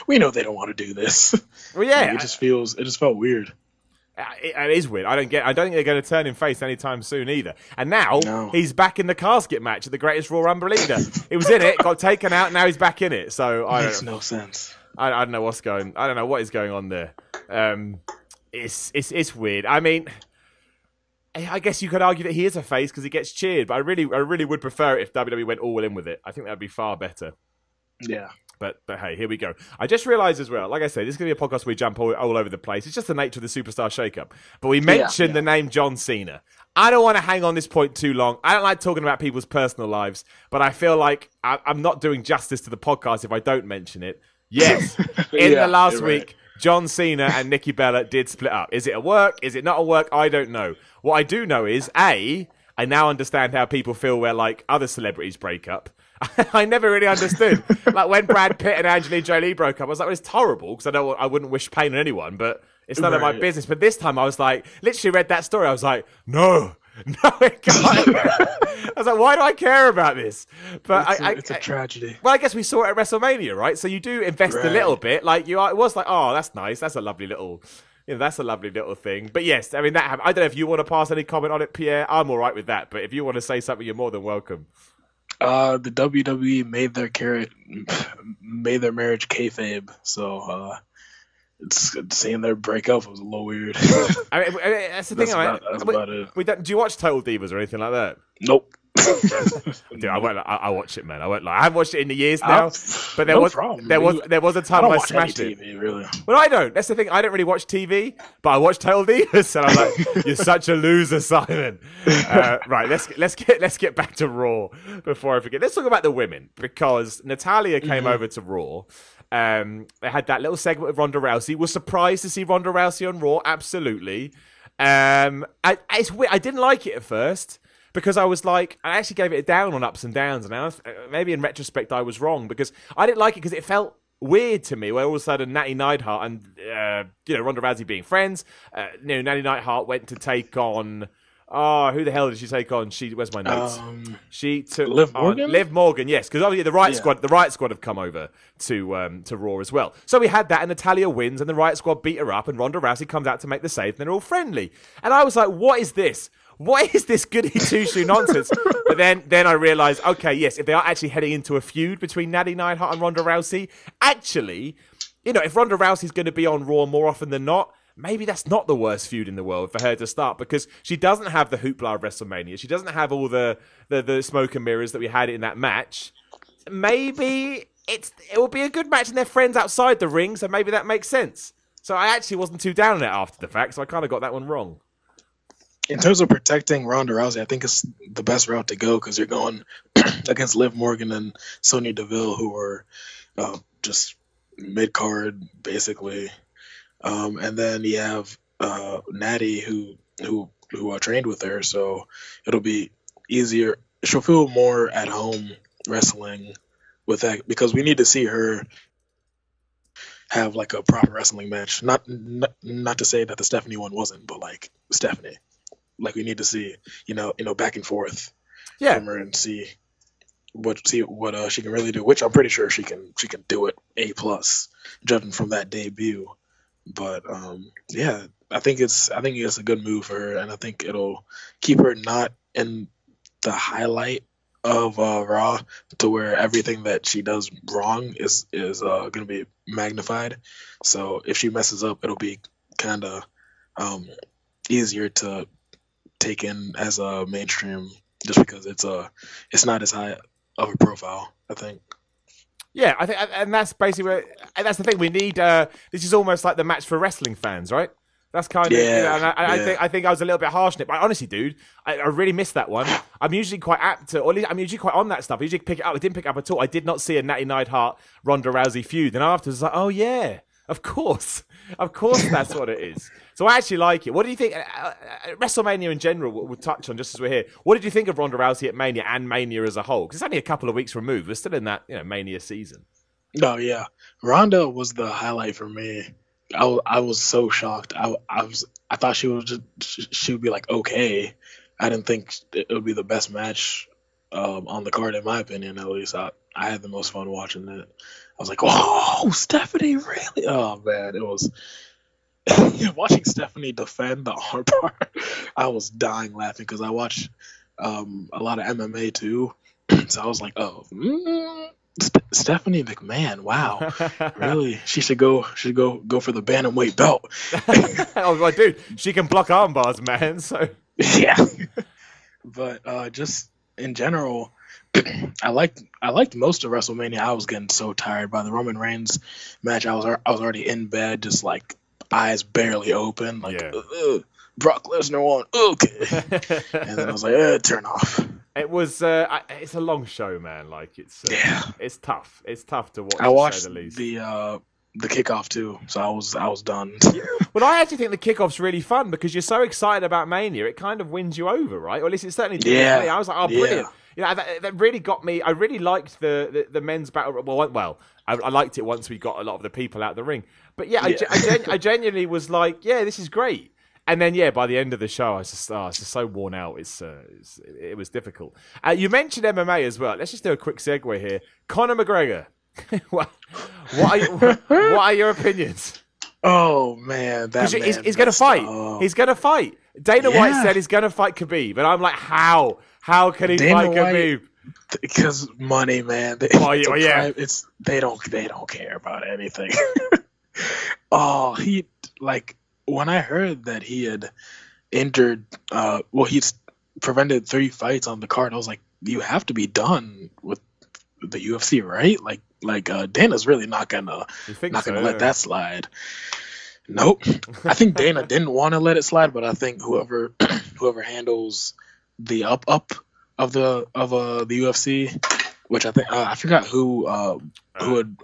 We know they don't want to do this. Well, yeah, Like, it just felt weird. It is weird. I don't think they're going to turn him face anytime soon either. And now he's back in the casket match at the Greatest Royal Rumble either. He was in it, got taken out, now he's back in it. So I Makes don't know. no sense. I don't know what's going. I don't know what is going on there. It's weird. I mean, I guess you could argue that he is a face because he gets cheered, but I really would prefer it if WWE went all in with it. I think that'd be far better. Yeah. But hey, here we go. I just realised as well, like I said, this is going to be a podcast where we jump all over the place. It's just the nature of the superstar shakeup. But we mentioned the name John Cena. I don't want to hang on this point too long. I don't like talking about people's personal lives, but I feel like I'm not doing justice to the podcast if I don't mention it. Yes, in the last week, John Cena and Nikki Bella did split up. Is it a work? Is it not a work? I don't know. What I do know is, I now understand how people feel where, like, other celebrities break up. I never really understood. Like, when Brad Pitt and Angelina Jolie broke up, I was like, well, it's horrible, because I wouldn't wish pain on anyone, but it's none of my business. But this time I was like, literally read that story, I was like, no, it can't. I was like, why do I care about this? But it's a tragedy. Well, I guess we saw it at WrestleMania, right? So you do invest a little bit. Like, it was like, oh, that's nice. That's a lovely little... that's a lovely little thing. But yes, I mean, I don't know if you want to pass any comment on it, Pierre. I'm all right with that. But if you want to say something, you're more than welcome. The WWE made their marriage kayfabe, so seeing their breakup was a little weird. I mean, that's the thing. That's about it. Do you watch Total Divas or anything like that? Nope. Dude, I watch it, man. I haven't watched it in the years now, but there was a time I smashed it. TV, really. Well, I don't. That's the thing. I don't really watch TV, but I watch Total Divas, and I'm like, you're such a loser, Simon. Right, let's get back to Raw before I forget. Let's talk about the women, because Natalya came over to Raw. They had that little segment with Ronda Rousey. Was surprised to see Ronda Rousey on Raw. Absolutely. It's weird. I didn't like it at first, because I was like, I actually gave it a down on ups and downs, and maybe in retrospect I was wrong, because I didn't like it because it felt weird to me, where all of a sudden Natty Neidhart and Ronda Rousey being friends, Natty Neidhart went to take on, who the hell did she take on? Where's my notes? She took Liv Morgan. Liv Morgan, yes, because obviously the Riot Squad have come over to Raw as well. So we had that, and Natalya wins, and the Riot Squad beat her up, and Ronda Rousey comes out to make the save, and they're all friendly. And I was like, what is this? What is this goody two-shoe nonsense? But then I realised, okay, yes, if they are actually heading into a feud between Natty Neidhart and Ronda Rousey, actually, if Ronda Rousey's going to be on Raw more often than not, maybe that's not the worst feud in the world for her to start, because she doesn't have the hoopla of WrestleMania. She doesn't have all the smoke and mirrors that we had in that match. Maybe it will be a good match, and they're friends outside the ring, so maybe that makes sense. So I actually wasn't too down on it after the fact, so I kind of got that one wrong. In terms of protecting Ronda Rousey, I think it's the best route to go, because you're going against Liv Morgan and Sonya Deville, who are just mid-card, basically. And then you have Natty, who trained with her, so it'll be easier. She'll feel more at home wrestling with that, because we need to see her have like a proper wrestling match. Not to say that the Stephanie one wasn't, but like Stephanie. Like, we need to see, back and forth from her, and see what she can really do. Which I'm pretty sure she can do it A+, judging from that debut. But I think it's a good move for her, and I think it'll keep her not in the highlight of Raw, to where everything that she does wrong is going to be magnified. So if she messes up, it'll be kind of easier to take in as a mainstream, just because it's not as high of a profile, I think. Yeah, I think, and that's basically that's the thing. We need this is almost like the match for wrestling fans, right? That's kind of I think I was a little bit harsh on it, but honestly, dude, I really missed that one. I'm usually quite apt to, or at least I'm usually quite on that stuff. I usually pick it up. I didn't pick it up at all. I did not see a Natty Neidhart Ronda Rousey feud, and afterwards, I was like, oh yeah, of course that's what it is. So I actually like it. What do you think? WrestleMania in general, we'll touch on just as we're here. What did you think of Ronda Rousey at Mania and Mania as a whole? Because it's only a couple of weeks removed. We're still in that Mania season. No, yeah. Ronda was the highlight for me, I was so shocked. I thought she would be like okay. I didn't think it would be the best match on the card, in my opinion. At least I had the most fun watching it. I was like, oh, Stephanie, really? Oh man, it was watching Stephanie defend the armbar. I was dying laughing because I watch a lot of MMA too, so I was like, oh. Stephanie McMahon, wow, really? She should go for the bantamweight belt. I was like, dude, she can block arm bars, man. So yeah, but just in general, I liked most of WrestleMania. I was getting so tired by the Roman Reigns match. I was already in bed, just like eyes barely open, like Brock Lesnar won, okay, and then I was like, turn off. It was. It's a long show, man. Like it's tough. It's tough to watch. I watched to say the least. The kickoff too, so I was done. Well, I actually think the kickoff's really fun because you're so excited about Mania, it kind of wins you over, right? Or at least it certainly did. Yeah. Me. I was like, oh, brilliant. You know, that really got me. I really liked the men's battle. Well, I liked it once we got a lot of the people out of the ring. But yeah, I genuinely was like, yeah, this is great. And then, by the end of the show, I was just so worn out. It was difficult. You mentioned MMA as well. Let's just do a quick segue here. Conor McGregor. what are your opinions? Oh man, he's going to fight. He's going to fight. Dana White said he's going to fight Khabib, and I'm like, how? How can he fight Khabib? Because money, man. They don't care about anything. When I heard that he had entered, he's prevented 3 fights on the card, I was like, you have to be done with the UFC, right? Like Dana's really not gonna let that slide. Nope. I think Dana didn't want to let it slide, but I think whoever handles the up of the UFC, which I think I forgot who had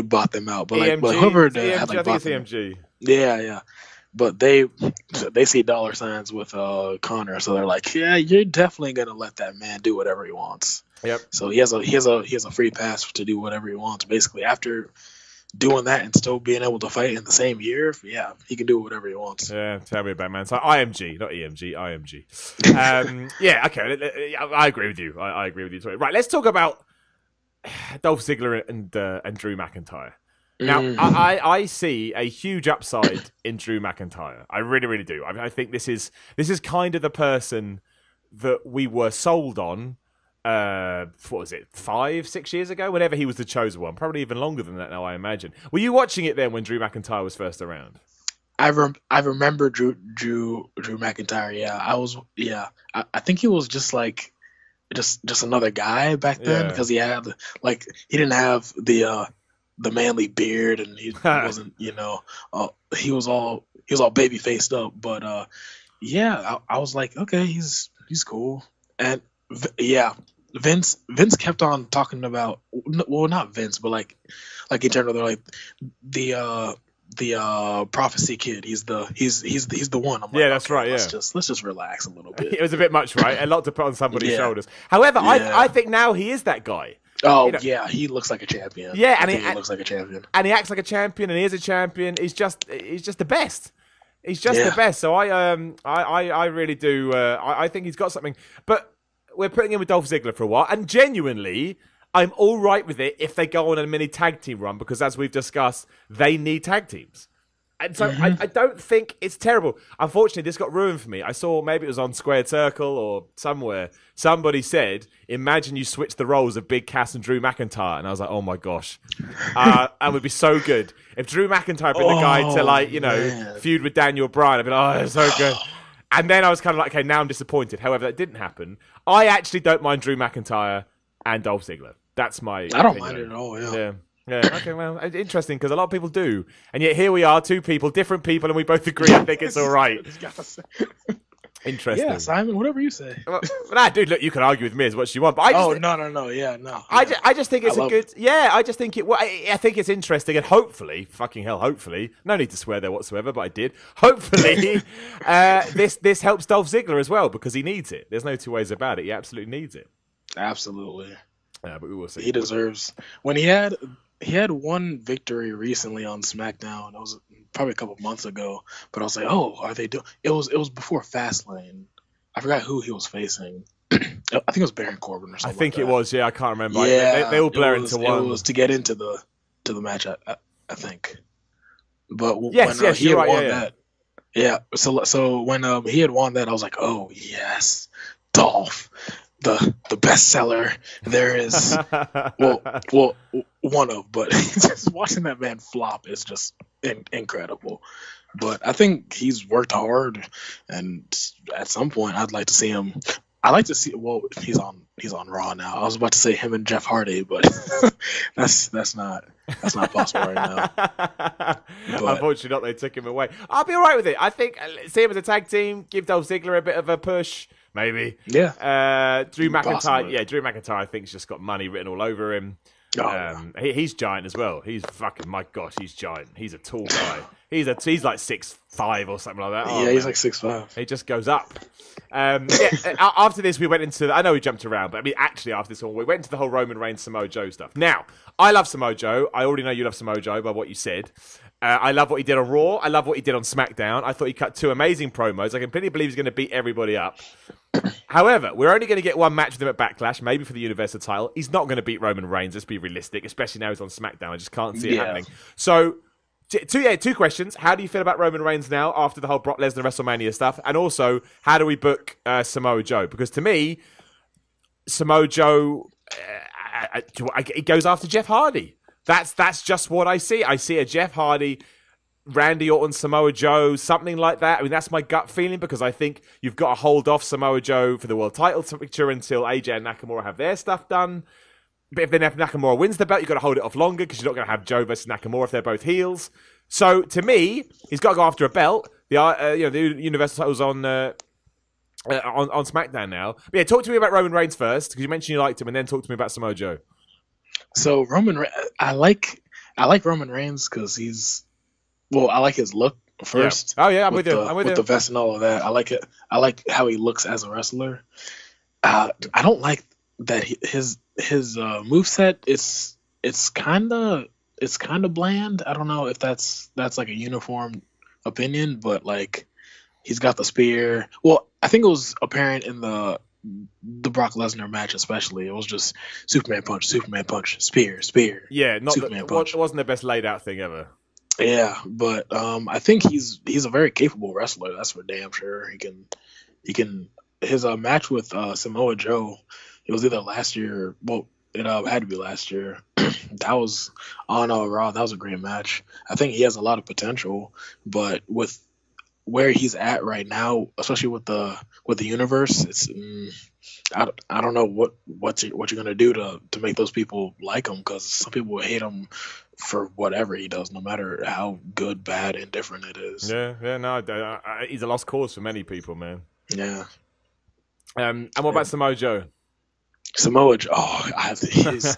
bought them out, but whoever had I think it's EMG. Yeah. But they see dollar signs with Conor, so they're like, yeah, you're definitely gonna let that man do whatever he wants. Yep. So he has a free pass to do whatever he wants. Basically, after doing that and still being able to fight in the same year, yeah, he can do whatever he wants. Yeah, tell me about it, man. So IMG, not EMG, IMG. Yeah, okay, I agree with you. I agree with you. Right, let's talk about Dolph Ziggler and Drew McIntyre. Now, I see a huge upside in Drew McIntyre. I really, really do. I think this is kind of the person that we were sold on. What was it, 5-6 years ago? Whenever he was the chosen one, probably even longer than that now, I imagine. Were you watching it then when Drew McIntyre was first around? I remember Drew McIntyre. Yeah, I was. Yeah, I think he was just like just another guy back then because he didn't have the manly beard and he wasn't he was all baby faced up. But I was like, okay, he's cool. And Vince kept on talking about, well, not Vince, but like in general, they're like the prophecy kid. He's the one. I'm like, that's right. Yeah, let's just relax a little bit. It was a bit much, right? A lot to put on somebody's shoulders. However, I think now he is that guy. Oh he looks like a champion. Yeah, and he looks like a champion, and he acts like a champion, and he is a champion. He's just the best. He's just the best. So I really do. I think he's got something, but. We're putting him with Dolph Ziggler for a while, and genuinely, I'm all right with it if they go on a mini tag team run, because as we've discussed, they need tag teams. And so I don't think it's terrible. Unfortunately, this got ruined for me. I saw, maybe it was on Squared Circle or somewhere, somebody said, imagine you switch the roles of Big Cass and Drew McIntyre. And I was like, oh my gosh. It would be so good. If Drew McIntyre had been the guy to feud with Daniel Bryan, I'd be like, oh, it's so good. And then I was kind of like, okay, now I'm disappointed. However, that didn't happen. I actually don't mind Drew McIntyre and Dolph Ziggler. That's my opinion. I don't mind it at all, yeah. Okay, well, interesting, because a lot of people do. And yet here we are, two people, different people, and we both agree I think it's all right. Interesting. Yeah, Simon, whatever you say. Dude, look, you can argue with me as much as you want. But I just, no. Yeah, no. I just think it's a good... I just think I think it's interesting, and hopefully, fucking hell, hopefully, no need to swear there whatsoever, but I did. Hopefully, this helps Dolph Ziggler as well, because he needs it. There's no two ways about it. He absolutely needs it. Absolutely. Yeah, but we will see. He deserves... When he had he had one victory recently on SmackDown. It was probably a couple months ago, but I was like, oh, are they doing? It was before Fastlane. I forgot who he was facing. I think it was Baron Corbin or something. I think it was. Yeah, I can't remember. Yeah, they all blur into one. It was to get into the match. I think. But yes, he had right, won that. Yeah. So when he had won that, I was like, oh yes, Dolph, the bestseller there is. well, one of, but just watching that man flop is just incredible. But I think he's worked hard, and at some point, I'd like to see him. I like to see. Well, he's on Raw now. I was about to say him and Jeff Hardy, but that's not possible right now. But, unfortunately, not. They took him away. I'll be all right with it. I think see him as a tag team. Give Dolph Ziggler a bit of a push, maybe. Yeah. Drew McIntyre. Possibly. Yeah, Drew McIntyre. I think's just got money written all over him. Oh, He's giant as well. He's fucking, my gosh, he's giant. He's a tall guy. He's like 6'5" or something like that. Oh, yeah, he's man. like 6'5". He just goes up. After this, we went into I know we jumped around, but I mean, actually, after this one, we went into the whole Roman Reigns Samoa Joe stuff. Now, I love Samoa Joe. I already know you love Samoa Joe by what you said. I love what he did on Raw. I love what he did on SmackDown. I thought he cut 2 amazing promos. I completely believe he's going to beat everybody up. However, we're only going to get one match with him at Backlash, maybe for the Universal title. He's not going to beat Roman Reigns. Let's be realistic, especially now he's on SmackDown. I just can't see it happening. So, two questions. How do you feel about Roman Reigns now after the whole Brock Lesnar WrestleMania stuff? And also, how do we book Samoa Joe? Because to me, Samoa Joe, it goes after Jeff Hardy. That's just what I see. I see a Jeff Hardy, Randy Orton, Samoa Joe, something like that. I mean, that's my gut feeling because I think you've got to hold off Samoa Joe for the world title picture until AJ and Nakamura have their stuff done. But if Nakamura wins the belt, you've got to hold it off longer because you're not going to have Joe versus Nakamura if they're both heels. So to me, he's got to go after a belt. The Universal title's on SmackDown now. But yeah, talk to me about Roman Reigns first because you mentioned you liked him, and then talk to me about Samoa Joe. So I like Roman Reigns because I like his look first. Yeah. Oh yeah, I'm with you. With the vest and all of that, I like it. I like how he looks as a wrestler. I don't like that his moveset it's kind of bland. I don't know if that's like a uniform opinion, but like he's got the spear. Well, I think it was apparent in the Brock Lesnar match, especially. It was just Superman punch, spear. Yeah, not Superman punch. It wasn't the best laid out thing ever. Yeah, but I think he's a very capable wrestler. That's for damn sure. He can. His match with Samoa Joe, it was either last year. Well, it had to be last year. That was on Raw. That was a great match. I think he has a lot of potential, but with where he's at right now, especially with the universe, it's I don't know what you're gonna do to make those people like him, because some people hate him for whatever he does, no matter how good, bad, indifferent it is. Yeah, no, he's a lost cause for many people, man. Yeah. And what about Samoa Joe? Samoa Joe, his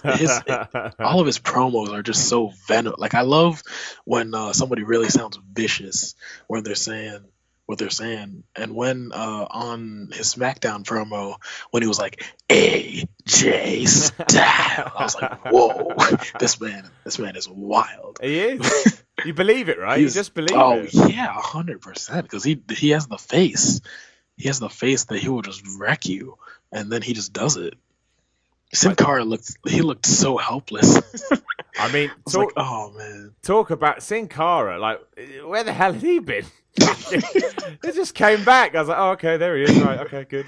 all of his promos are just so venomous. Like, I love when somebody really sounds vicious when they're saying what they're saying. And when on his SmackDown promo, when he was like, AJ Styles, I was like, whoa, this man is wild. He is. You believe it, right? You just believe it. Oh yeah, 100%. Because he has the face. He has the face that he will just wreck you, and then he just does it. Sin Cara looked so helpless. I mean, oh man, talk about Sin Cara. Like, where the hell had he been? It just came back. I was like, oh, okay, there he is. Right, okay, good.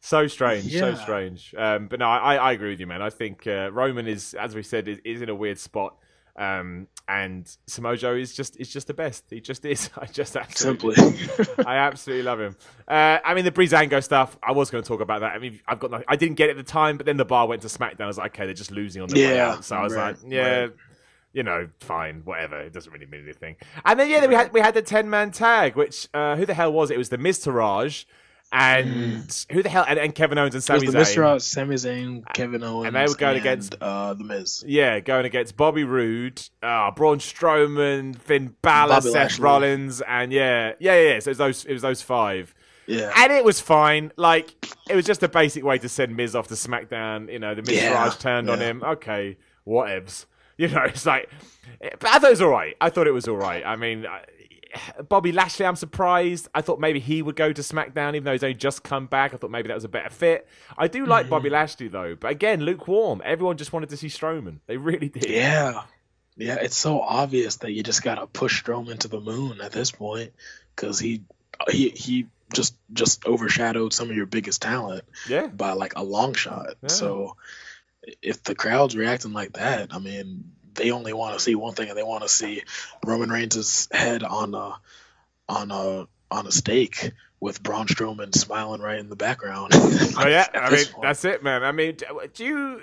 So strange, so strange. But no, I agree with you, man. I think Roman is, as we said, is in a weird spot. And Samoa Joe is just the best. He just is. I absolutely love him. I mean, the Breezango stuff, I was going to talk about that. I mean, I didn't get it at the time, but then the bar went to SmackDown. I was like, okay, they're just losing on the way out. So I was you know, fine, whatever. It doesn't really mean anything. And then then we had the 10-man tag, which who the hell was it? It was the Miz Taraj. And who the hell? And Kevin Owens and Sami Zayn. It was the Mr. Sami Zayn, Kevin Owens, and they were going against the Miz. Yeah, going against Bobby Roode, Braun Strowman, Finn Balor, Seth Lashley. Rollins, and So it was those five. Yeah, and it was fine. Like, it was just a basic way to send Miz off to SmackDown. You know, the Miz Taraj turned on him. Okay, whatevs. You know, it's like, but I thought it was all right. I thought it was all right. I mean, Bobby Lashley, I'm surprised. I thought maybe he would go to SmackDown, even though he's only just come back. I thought maybe that was a better fit. I do like Bobby Lashley, though. But again, lukewarm. Everyone just wanted to see Strowman. They really did. Yeah. Yeah, it's so obvious that you just got to push Strowman to the moon at this point because he just overshadowed some of your biggest talent by like a long shot. Yeah. So if the crowd's reacting like that, I mean, they only want to see one thing, and they want to see Roman Reigns' head on a stake with Braun Strowman smiling right in the background. Oh yeah, I mean that's it, man. I mean, do you?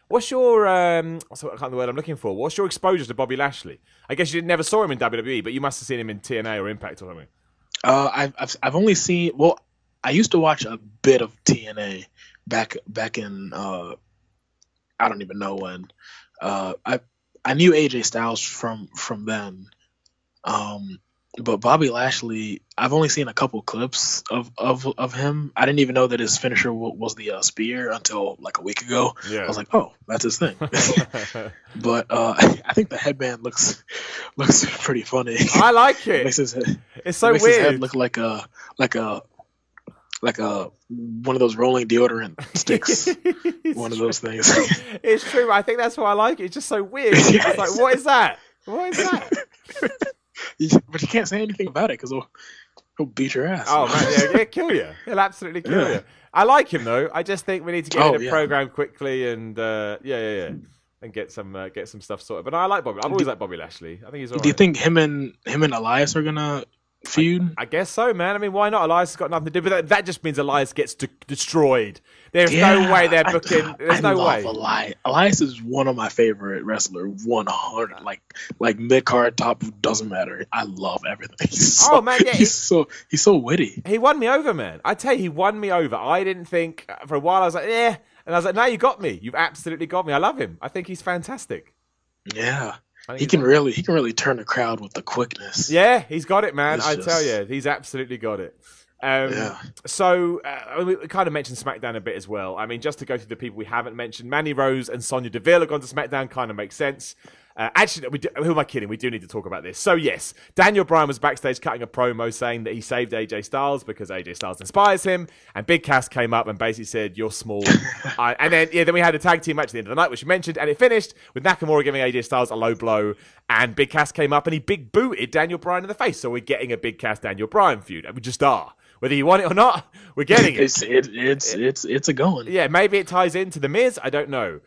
What's your I can't remember the word I'm looking for. What's your exposure to Bobby Lashley? I guess you never saw him in WWE, but you must have seen him in TNA or Impact or something. I've only seen. Well, I used to watch a bit of TNA back in I don't even know when. I knew AJ Styles from then, but Bobby Lashley, I've only seen a couple clips of him. I didn't even know that his finisher was the spear until like a week ago. Yeah. I was like, oh, that's his thing. But I think the headband looks pretty funny. I like it. It's so weird. His head look like a one of those rolling deodorant sticks. One of those things. It's true. I think that's why I like it. It's just so weird. Yes. It's like, what is that? What is that? But you can't say anything about it because he'll beat your ass. Oh man, yeah, he'll kill you. He'll absolutely kill you. I like him though. I just think we need to get in the program quickly and and get some stuff sorted. But no, I like Bobby. I've always liked Bobby Lashley. I think he's all right. Do you think him and Elias are gonna feud? I guess so, man. I mean, why not? Elias has got nothing to do with that. That just means Elias gets destroyed. There's no way they're booking. There's no way. Elias is one of my favorite wrestlers. 100, like mid card, top, doesn't matter. I love everything. He's so witty. He won me over, man. I tell you, he won me over. I didn't think for a while. I was like, yeah, and I was like, no, you got me. You've absolutely got me. I love him. I think he's fantastic. Yeah. He can really turn the crowd with the quickness. Yeah, he's got it, man. Tell you, he's absolutely got it. So we kind of mentioned SmackDown a bit as well. I mean, just to go through the people we haven't mentioned, Mandy Rose and Sonya Deville have gone to SmackDown. Kind of makes sense. Actually, who am I kidding? We do need to talk about this. So yes, Daniel Bryan was backstage cutting a promo saying that he saved AJ Styles because AJ Styles inspires him, and Big Cass came up and basically said, "You're small." And then we had a tag team match at the end of the night, which you mentioned, and it finished with Nakamura giving AJ Styles a low blow, and Big Cass came up and he big booted Daniel Bryan in the face. So we're getting a Big Cass Daniel Bryan feud, and we just are. Whether you want it or not, we're getting it. It's a going. Yeah, maybe it ties into The Miz. I don't know.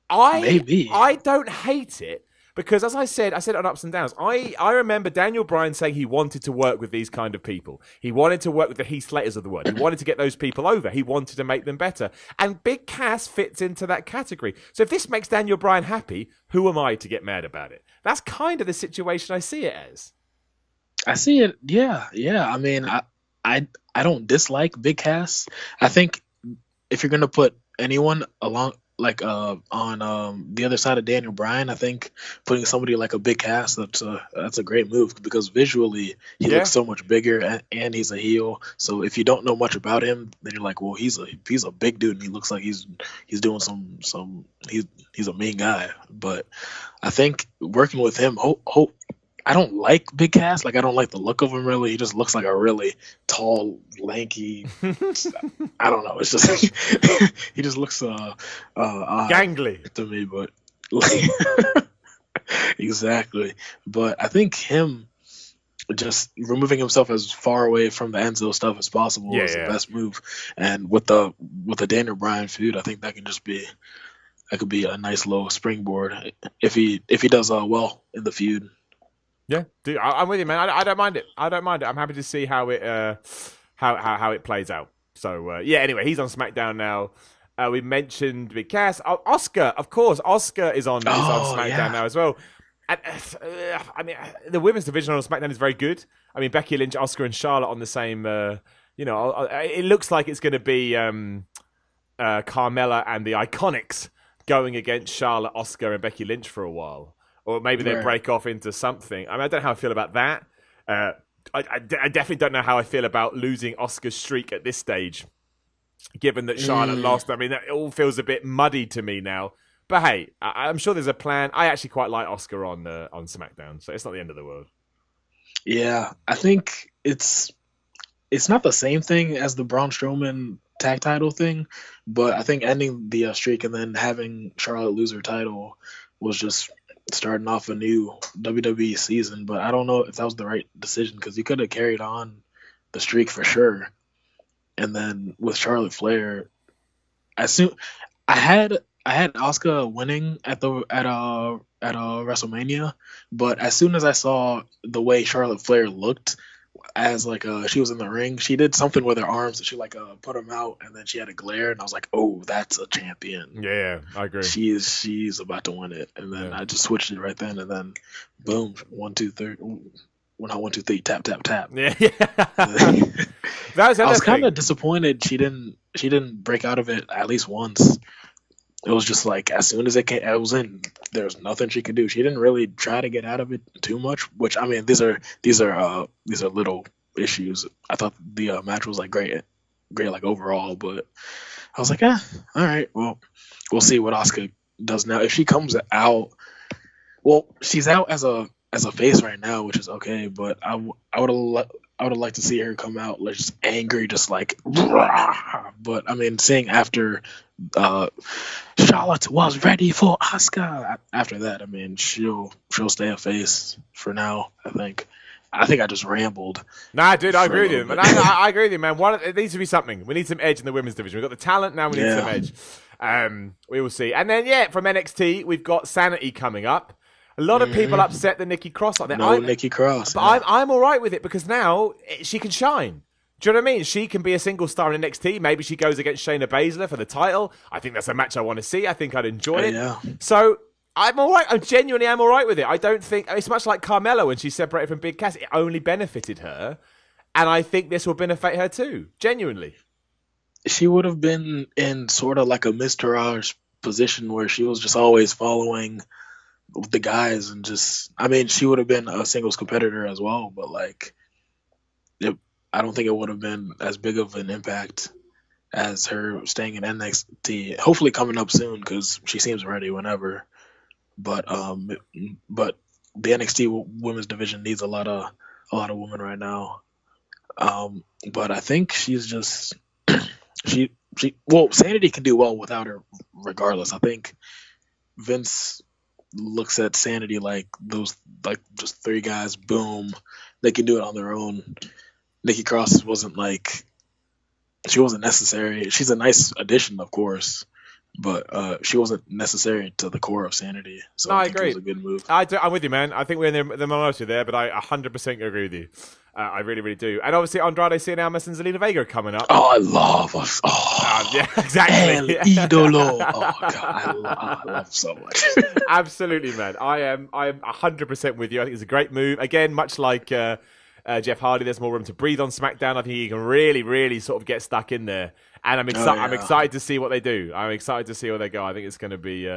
I don't hate it because, as I said it on Ups and Downs. I remember Daniel Bryan saying he wanted to work with these kind of people. He wanted to work with the Heath Slaters of the world. He wanted to get those people over. He wanted to make them better. And Big Cass fits into that category. So if this makes Daniel Bryan happy, who am I to get mad about it? That's kind of the situation I see it as. I see it. Yeah. I mean, I don't dislike Big Cass. I think if you're gonna put anyone along on the other side of Daniel Bryan, I think putting somebody like a Big Cass, that's a great move because visually he looks so much bigger and he's a heel. So if you don't know much about him, then you're like, well, he's a big dude and he looks like he's doing he's a mean guy. But I think working with him, I don't like Big Cass. Like, I don't like the look of him, really. He just looks like a really tall, lanky... I don't know. It's just... he just looks... gangly. To me, but... Exactly. But I think him just removing himself as far away from the Enzo stuff as possible is the best move. And with the Daniel Bryan feud, I think that can just be... That could be a nice little springboard if he does well in the feud. Yeah, dude, I'm with you, man. I don't mind it. I'm happy to see how it how it plays out. So anyway, he's on SmackDown now. We mentioned Big Cass. Oscar, of course. Oscar is on SmackDown now as well. And I mean, the women's division on SmackDown is very good. I mean, Becky Lynch, Oscar, and Charlotte on the same. It looks like it's going to be Carmella and the Iconics going against Charlotte, Oscar, and Becky Lynch for a while. Or maybe they break off into something. I mean, I don't know how I feel about that. I definitely don't know how I feel about losing Oscar's streak at this stage, given that Charlotte lost. I mean, it all feels a bit muddy to me now. But hey, I'm sure there's a plan. I actually quite like Asuka on SmackDown, so it's not the end of the world. Yeah, I think it's not the same thing as the Braun Strowman tag title thing, but I think ending the streak and then having Charlotte lose her title was just starting off a new WWE season. But I don't know if that was the right decision, because you could have carried on the streak for sure. And then with Charlotte Flair, I had Asuka winning at WrestleMania, but as soon as I saw the way Charlotte Flair looked as she was in the ring, she did something with her arms and she put them out, and then she had a glare, and I was like, oh, that's a champion. Yeah, I agree. She's about to win it, and then I just switched it right then, and then boom, 1, 2, 3. Well, not 1, 2, 3, tap, tap, tap. Yeah. I was kind of disappointed she didn't break out of it at least once. It was just like, as soon as it was in, there was nothing she could do. She didn't really try to get out of it too much, which, I mean, these are little issues. I thought the match was great overall, but I was like, all right, well, we'll see what Asuka does now. If she comes out, well, she's out as a face right now, which is okay, but I would have liked to see her come out just angry, just rah! But I mean, seeing after Charlotte was ready for Asuka, after that, I mean, she'll stay a face for now. I think I just rambled. Nah, dude, I agree with you. I agree with you, man. It needs to be something. We need some edge in the women's division. We've got the talent, now we need some edge. We will see. And then, from NXT, we've got Sanity coming up. A lot of people upset that Nikki Cross on there. Nikki Cross. But I'm all right with it, because now she can shine. Do you know what I mean? She can be a single star in NXT. Maybe she goes against Shayna Baszler for the title. I think that's a match I want to see. I think I'd enjoy it. Yeah. So I'm all right. I'm all right with it. I don't think it's much like Carmella when she separated from Big Cass. It only benefited her, and I think this will benefit her too. Genuinely, she would have been in sort of like a Miz Taraj position where she was just always following the guys, and just, I mean, she would have been a singles competitor as well, but I don't think it would have been as big of an impact as her staying in NXT. Hopefully coming up soon, because she seems ready whenever. But the NXT women's division needs a lot of women right now. But I think she's just Sanity can do well without her regardless. I think Vince looks at Sanity like just 3 guys, boom, they can do it on their own. Nikki Cross wasn't necessary. She's a nice addition, of course, but she wasn't necessary to the core of Sanity. So no, I agree. It was a good move. I'm with you, man. I think we're in the minority there, but I 100% agree with you. I really, really do. And obviously, Andrade Cien Almas and Zelina Vega are coming up. Oh, I love us. Oh, yeah, exactly. El Idolo. Oh, God, I love so much. Absolutely, man. I am 100% with you. I think it's a great move. Again, much like Jeff Hardy, there's more room to breathe on SmackDown. I think he can really, really sort of get stuck in there. And I'm excited to see what they do. I'm excited to see where they go. I think it's going to be...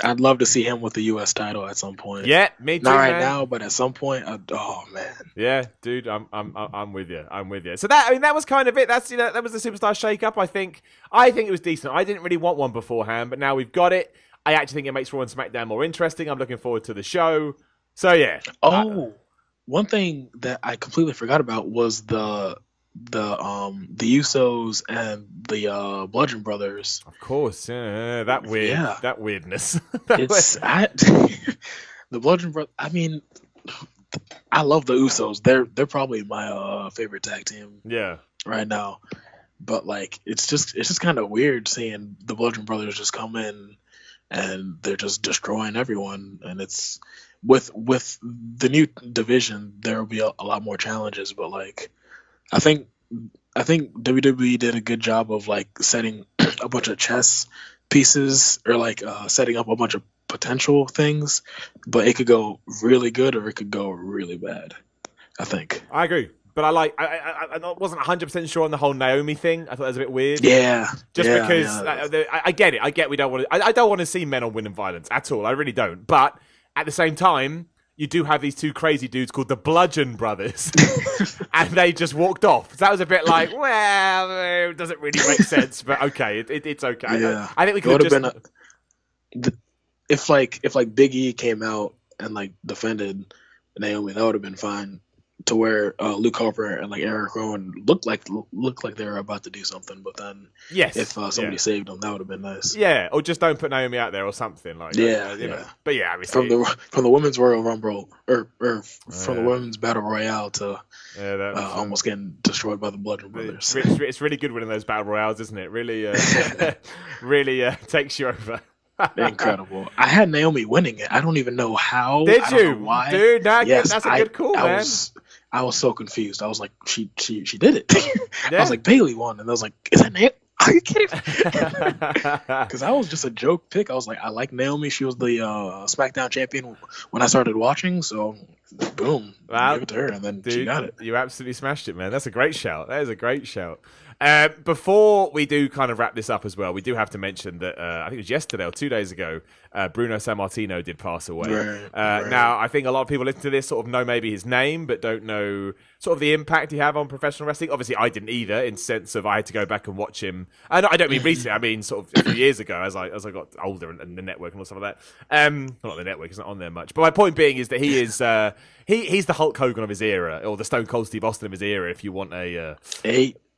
I'd love to see him with the U.S. title at some point. Yeah, me too. Not right now, but at some point, oh man. Yeah, dude, I'm with you. I'm with you. So that was kind of it. That was the Superstar shake-up. I think it was decent. I didn't really want one beforehand, but now we've got it. I actually think it makes Raw and SmackDown more interesting. I'm looking forward to the show. So yeah. One thing that I completely forgot about was the Usos and the Bludgeon Brothers. Of course, that weirdness. The Bludgeon Brothers. I mean, I love the Usos. They're probably my favorite tag team. Yeah. Right now, but it's just kind of weird seeing the Bludgeon Brothers just come in and they're just destroying everyone. And it's with the new division, there will be a lot more challenges. But I think WWE did a good job of setting a bunch of chess pieces, or setting up a bunch of potential things, but it could go really good or it could go really bad. I think. I agree, but I wasn't 100% sure on the whole Naomi thing. I thought that was a bit weird. Yeah, because I get it. I get we don't want to. I don't want to see men on women violence at all. I really don't. But at the same time, you do have these 2 crazy dudes called the Bludgeon Brothers, and they just walked off. So that was a bit well, it doesn't really make sense, but okay, it's okay. Yeah. I think we could have just... if Big E came out and like defended Naomi, that would have been fine. To where Luke Harper and like Eric Rowan looked like they were about to do something, but then if somebody saved them, that would have been nice. Yeah, or just don't put Naomi out there or something like. Yeah, you know. But yeah, obviously from the women's Royal Rumble or from the women's Battle Royale to almost getting destroyed by the Bludgeon Brothers. It's really good winning those Battle Royales, isn't it? Really, really takes you over. Incredible. I had Naomi winning it. I don't even know how. Did I you? don't know why. Dude, that's a good call, man. I was so confused. I was like, she did it. I was like, Bailey won, and I was like, is that Naomi? Are you kidding? Because that was just a joke pick. I was like, I like Naomi. She was the SmackDown champion when I started watching. So, boom, give it to her, and then she got it. You absolutely smashed it, man. That's a great shout. That is a great shout. Before we do kind of wrap this up as well, we do have to mention that I think it was yesterday or 2 days ago, Bruno Sammartino did pass away. Right. Now, I think a lot of people listen to this sort of know maybe his name, but don't know sort of the impact he had on professional wrestling. Obviously, I didn't either, in sense of I had to go back and watch him. And I don't mean recently, I mean sort of a few years ago as I got older and the network and all stuff like that. Not the network, it's not on there much. But my point being is that he is he's the Hulk Hogan of his era, or the Stone Cold Steve Austin of his era, if you want a...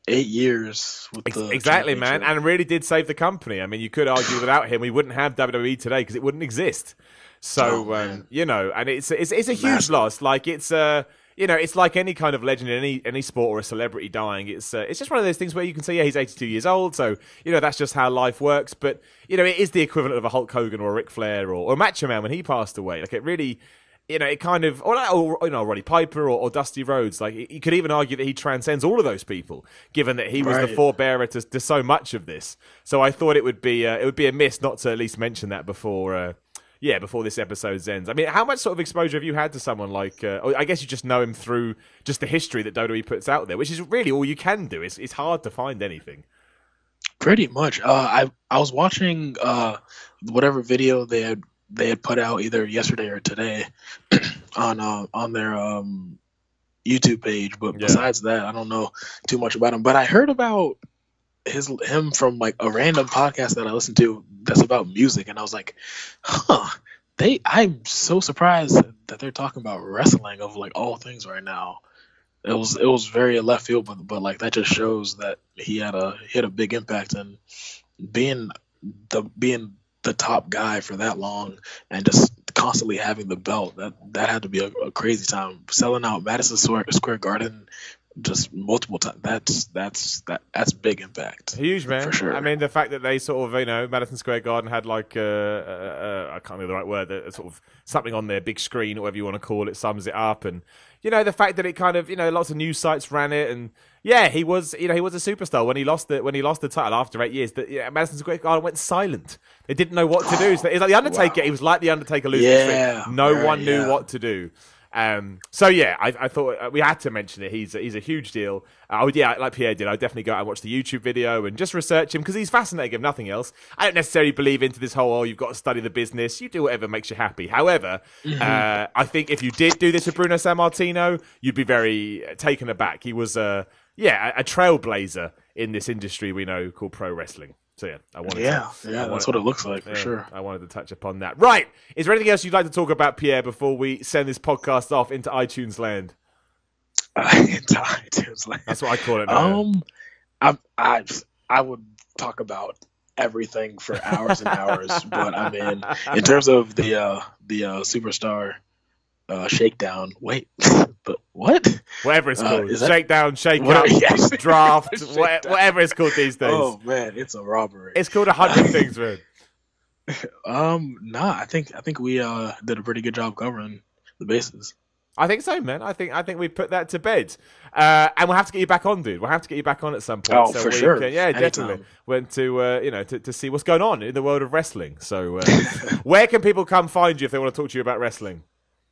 8 years with the exactly, man, and really did save the company. I mean, you could argue without him, we wouldn't have WWE today because it wouldn't exist. So, you know, and it's a huge loss. Like it's you know, it's like any kind of legend in any sport or a celebrity dying. It's just one of those things where you can say, yeah, he's 82 years old, so you know that's just how life works. But you know, it is the equivalent of a Hulk Hogan or a Ric Flair or a Macho Man when he passed away. Like it really. You know, it kind of, or you know, Roddy Piper or Dusty Rhodes. Like, you could even argue that he transcends all of those people, given that he was the forebearer to so much of this. So I thought it would be a miss not to at least mention that before this episode ends. I mean, how much sort of exposure have you had to someone like? I guess you just know him through just the history that WWE puts out there, which is really all you can do. It's hard to find anything. Pretty much. I was watching whatever video they had put out either yesterday or today on their YouTube page, but besides that, I don't know too much about him. But I heard about him from like a random podcast that I listened to that's about music, and I was like, I'm so surprised that they're talking about wrestling of like all things right now. It was very left field, but like that just shows that he had a big impact, and being the top guy for that long and just constantly having the belt, that had to be a crazy time. Selling out Madison Square Garden just multiple times, that's big impact. Huge, man. For sure. I mean, the fact that they sort of, you know, Madison Square Garden had like I can't think of the right word, sort of something on their big screen, or whatever you want to call it, sums it up. And you know, the fact that it kind of, you know, lots of news sites ran it, and yeah, he was a superstar when he lost the title after 8 years. Madison Square Garden went silent. They didn't know what to do. So it's like the Undertaker. Wow. He was like the Undertaker losing streak. No one knew what to do. So yeah, I thought we had to mention it. He's a huge deal. Like Pierre did, I definitely go out and watch the YouTube video and just research him because he's fascinating, if nothing else. I don't necessarily believe into this whole, you've got to study the business. You do whatever makes you happy. However, I think if you did do this with Bruno Sammartino, you'd be very taken aback. He was a trailblazer in this industry we know called pro wrestling. So yeah, that's what it looks like for sure. I wanted to touch upon that. Right, is there anything else you'd like to talk about, Pierre, before we send this podcast off into iTunes land? Into iTunes land. That's what I call it now. I would talk about everything for hours and hours, but I mean, in terms of the Superstar Shakedown. Wait, but what? Whatever it's called. Shakedown, shake up, draft, whatever it's called these days. Oh, man, it's a robbery. It's called 100 things, man. Nah, I think we did a pretty good job covering the bases. I think so, man. I think we put that to bed. And we'll have to get you back on, dude. We'll have to get you back on at some point. Oh, so for sure. Definitely. Went to to see what's going on in the world of wrestling. So where can people come find you if they want to talk to you about wrestling?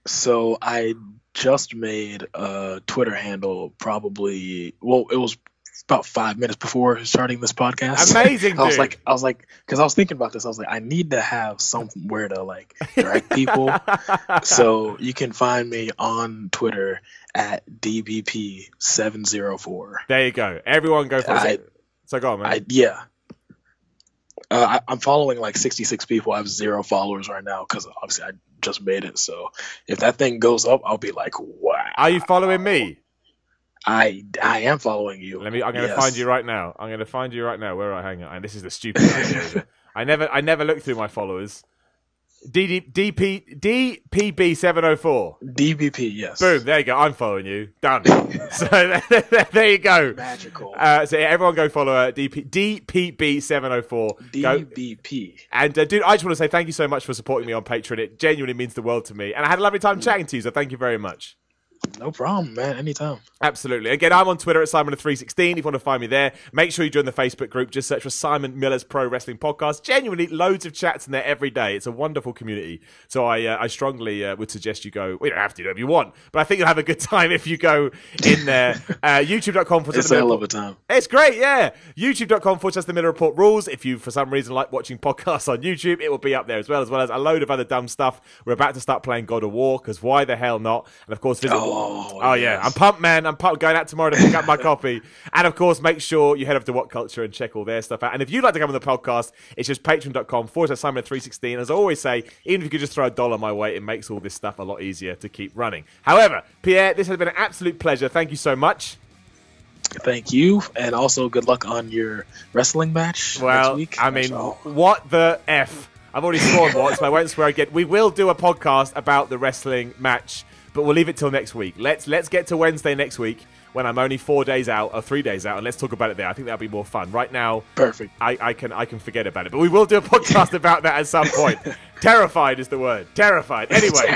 So I just made a Twitter handle it was about 5 minutes before starting this podcast. Amazing, dude. I was like, because I was thinking about this. I was like, I need to have somewhere to like direct people. So you can find me on Twitter at DBP704. There you go. Everyone go for it. So go on, man. I'm following like 66 people. I have 0 followers right now because obviously I just made it. So if that thing goes up, I'll be like, wow. Are you following me? I am following you. I'm going to find you right now. I'm going to find you right now. Where I hang out. And this is the stupid idea, is it? I never look through my followers. DPB704. DBP, yes. Boom, there you go. I'm following you. Done. So there you go. Magical. So everyone go follow DPB704. DBP. And dude, I just want to say thank you so much for supporting me on Patreon. It genuinely means the world to me. And I had a lovely time chatting to you, so thank you very much. No problem, man. Anytime. Absolutely. Again, I'm on Twitter at Simon316. If you want to find me there, make sure you join the Facebook group. Just search for Simon Miller's Pro Wrestling Podcast. Genuinely, loads of chats in there every day. It's a wonderful community. So I strongly would suggest you go. We don't have to do it if you want, but I think you'll have a good time if you go in there. YouTube.com for It's a hell of a time. It's great, yeah. YouTube.com/The Miller Report rules. If you, for some reason, like watching podcasts on YouTube, it will be up there as well as a load of other dumb stuff. We're about to start playing God of War, because why the hell not? And of course, visit. Oh yeah, I'm pumped, man. I'm pumped. Going out tomorrow to pick up my copy. And of course, make sure you head over to What Culture and check all their stuff out. And if you'd like to come on the podcast, it's just patreon.com/Simon316. As I always say, even if you could just throw $1 my way, it makes all this stuff a lot easier to keep running. However, Pierre, this has been an absolute pleasure. Thank you so much. Thank you, and also good luck on your wrestling match next week. I mean, what the F? I've already sworn once, but I won't swear again. We will do a podcast about the wrestling match, but we'll leave it till next week. Let's get to Wednesday next week when I'm only 4 days out or 3 days out, and let's talk about it there. I think that'll be more fun. Right now, perfect. I can forget about it, but we will do a podcast about that at some point. Terrified is the word. Terrified. Anyway,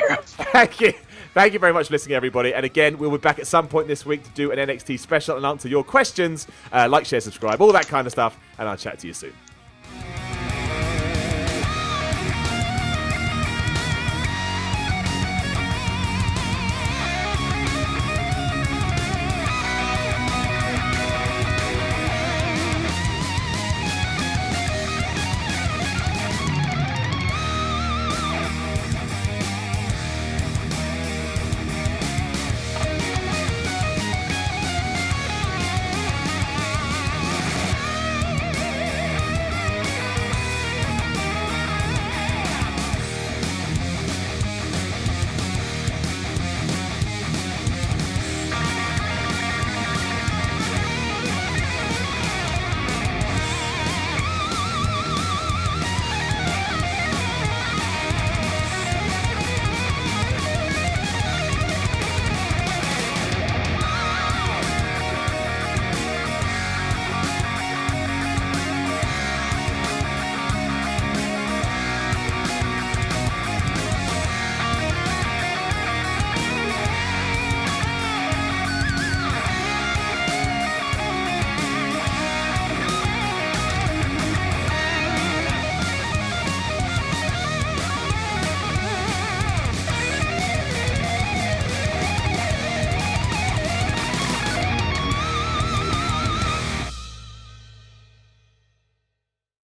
thank you. Thank you very much for listening, everybody. And again, we'll be back at some point this week to do an NXT special and answer your questions. Like, share, subscribe, all that kind of stuff. And I'll chat to you soon.